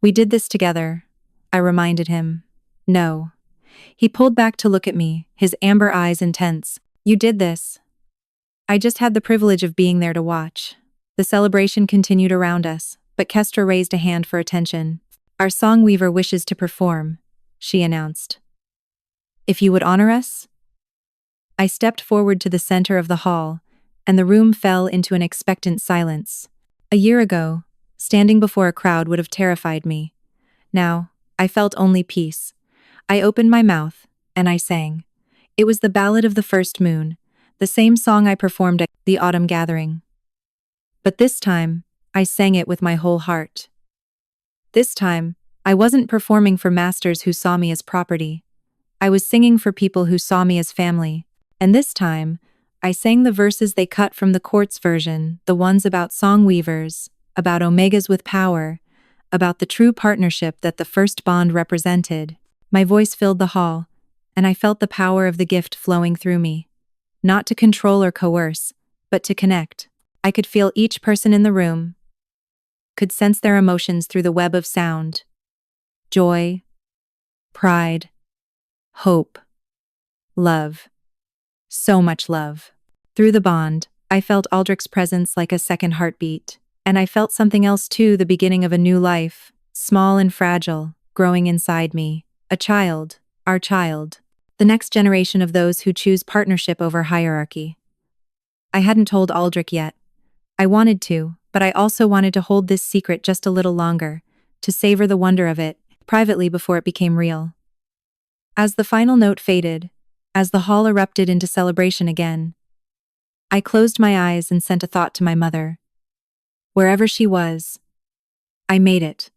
We did this together, I reminded him. No. He pulled back to look at me, his amber eyes intense. You did this. I just had the privilege of being there to watch. The celebration continued around us, but Kestra raised a hand for attention. Our song weaver wishes to perform, she announced. If you would honor us? I stepped forward to the center of the hall, and the room fell into an expectant silence. A year ago, standing before a crowd would have terrified me. Now, I felt only peace. I opened my mouth, and I sang. It was the ballad of the first moon, the same song I performed at the autumn gathering. But this time, I sang it with my whole heart. This time, I wasn't performing for masters who saw me as property. I was singing for people who saw me as family. And this time, I sang the verses they cut from the court's version, the ones about song weavers, about Omegas with power, about the true partnership that the first bond represented. My voice filled the hall, and I felt the power of the gift flowing through me. Not to control or coerce, but to connect. I could feel each person in the room, could sense their emotions through the web of sound. Joy, pride, hope, love. So much love. Through the bond, I felt Aldrich's presence like a second heartbeat. And I felt something else too, the beginning of a new life, small and fragile, growing inside me. A child, our child. The next generation of those who choose partnership over hierarchy. I hadn't told Aldrich yet. I wanted to, but I also wanted to hold this secret just a little longer, to savor the wonder of it, privately before it became real. As the final note faded, as the hall erupted into celebration again, I closed my eyes and sent a thought to my mother. Wherever she was, I made it.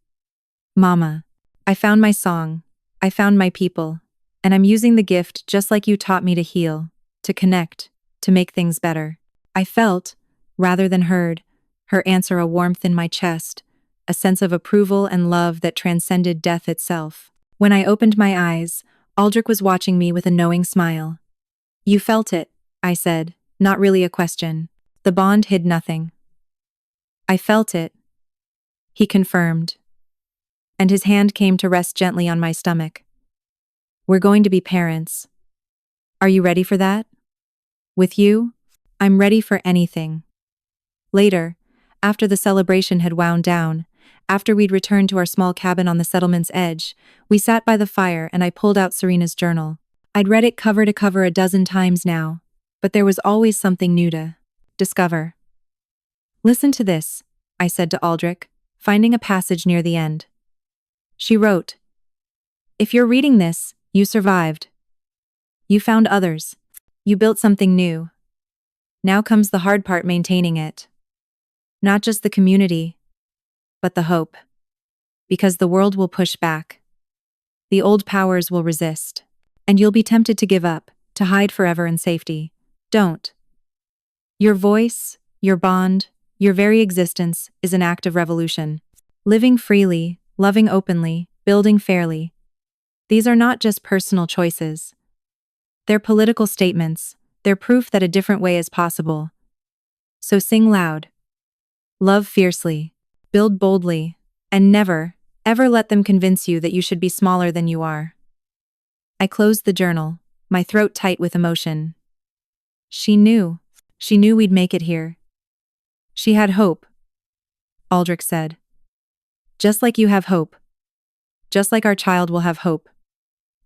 Mama, I found my song, I found my people, and I'm using the gift just like you taught me to heal, to connect, to make things better. I felt, rather than heard, her answer, a warmth in my chest, a sense of approval and love that transcended death itself. When I opened my eyes, Aldrich was watching me with a knowing smile. You felt it, I said, not really a question. The bond hid nothing. I felt it, he confirmed, and his hand came to rest gently on my stomach. We're going to be parents. Are you ready for that? With you, I'm ready for anything. Later, after the celebration had wound down, after we'd returned to our small cabin on the settlement's edge, we sat by the fire and I pulled out Serena's journal. I'd read it cover to cover a dozen times now, but there was always something new to discover. Listen to this, I said to Aldrich, finding a passage near the end. She wrote, "If you're reading this, you survived. You found others. You built something new. Now comes the hard part, maintaining it. Not just the community, but the hope. Because the world will push back. The old powers will resist. And you'll be tempted to give up, to hide forever in safety. Don't. Your voice, your bond, your very existence is an act of revolution. Living freely, loving openly, building fairly. These are not just personal choices. They're political statements. They're proof that a different way is possible. So sing loud. Love fiercely. Build boldly. And never, ever let them convince you that you should be smaller than you are." I closed the journal, my throat tight with emotion. She knew. She knew we'd make it here. She had hope, Aldrich said. Just like you have hope. Just like our child will have hope.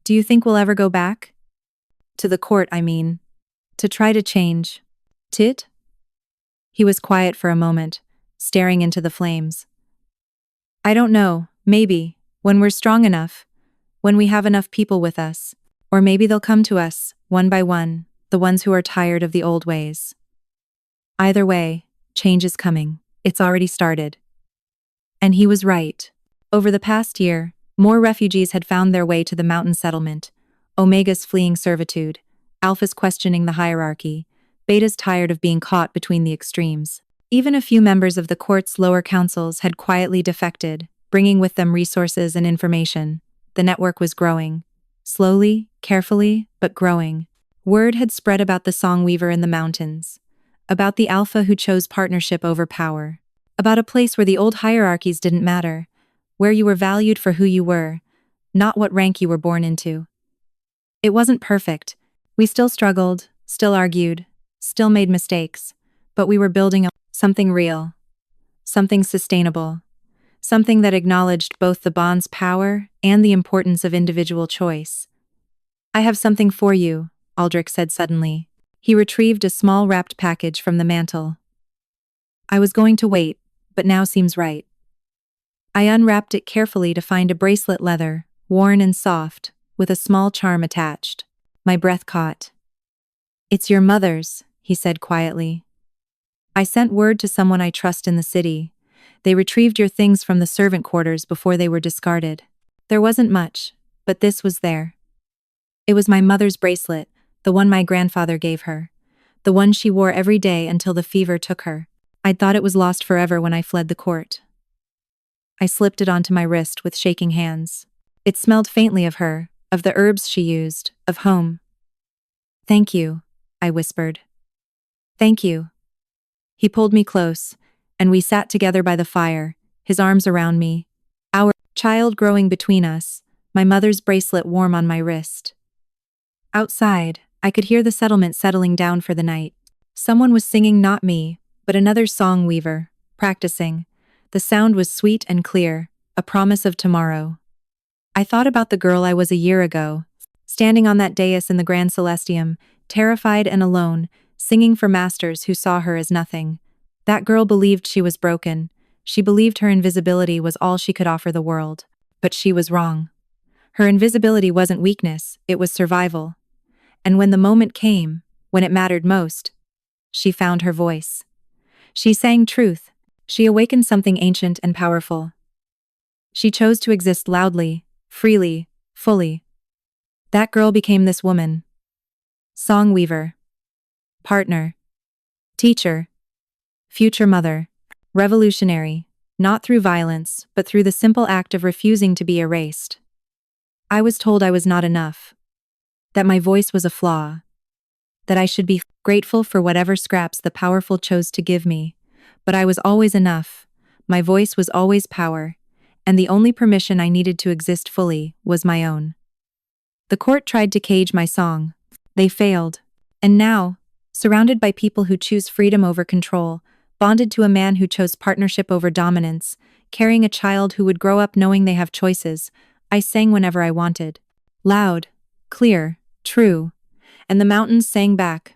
Do you think we'll ever go back? To the court, I mean. To try to change. Tit? He was quiet for a moment, staring into the flames. I don't know, maybe, when we're strong enough, when we have enough people with us, or maybe they'll come to us, one by one, the ones who are tired of the old ways. Either way, change is coming. It's already started. And he was right. Over the past year, more refugees had found their way to the mountain settlement, Omegas fleeing servitude, Alphas questioning the hierarchy, Betas tired of being caught between the extremes. Even a few members of the court's lower councils had quietly defected, bringing with them resources and information. The network was growing. Slowly, carefully, but growing. Word had spread about the song weaver in the mountains. About the alpha who chose partnership over power. About a place where the old hierarchies didn't matter. Where you were valued for who you were, not what rank you were born into. It wasn't perfect. We still struggled, still argued, still made mistakes. But we were building something real. Something sustainable. Something that acknowledged both the bond's power and the importance of individual choice. I have something for you, Aldrich said suddenly. He retrieved a small wrapped package from the mantel. I was going to wait, but now seems right. I unwrapped it carefully to find a bracelet leather, worn and soft, with a small charm attached. My breath caught. It's your mother's, he said quietly. I sent word to someone I trust in the city. They retrieved your things from the servant quarters before they were discarded. There wasn't much, but this was there. It was my mother's bracelet, the one my grandfather gave her. The one she wore every day until the fever took her. I'd thought it was lost forever when I fled the court. I slipped it onto my wrist with shaking hands. It smelled faintly of her, of the herbs she used, of home. Thank you, I whispered. Thank you. He pulled me close, and we sat together by the fire, his arms around me, our child growing between us, my mother's bracelet warm on my wrist. Outside, I could hear the settlement settling down for the night. Someone was singing, not me, but another song weaver, practicing. The sound was sweet and clear, a promise of tomorrow. I thought about the girl I was a year ago, standing on that dais in the Grand Celestium, terrified and alone, singing for masters who saw her as nothing. That girl believed she was broken. She believed her invisibility was all she could offer the world. But she was wrong. Her invisibility wasn't weakness, it was survival. And when the moment came, when it mattered most, she found her voice. She sang truth. She awakened something ancient and powerful. She chose to exist loudly, freely, fully. That girl became this woman. Song weaver. Partner. Teacher. Future mother. Revolutionary, not through violence, but through the simple act of refusing to be erased. I was told I was not enough. That my voice was a flaw. That I should be grateful for whatever scraps the powerful chose to give me. But I was always enough. My voice was always power. And the only permission I needed to exist fully was my own. The court tried to cage my song. They failed. And now, surrounded by people who choose freedom over control, bonded to a man who chose partnership over dominance, carrying a child who would grow up knowing they have choices, I sang whenever I wanted. Loud, clear, true. And the mountains sang back,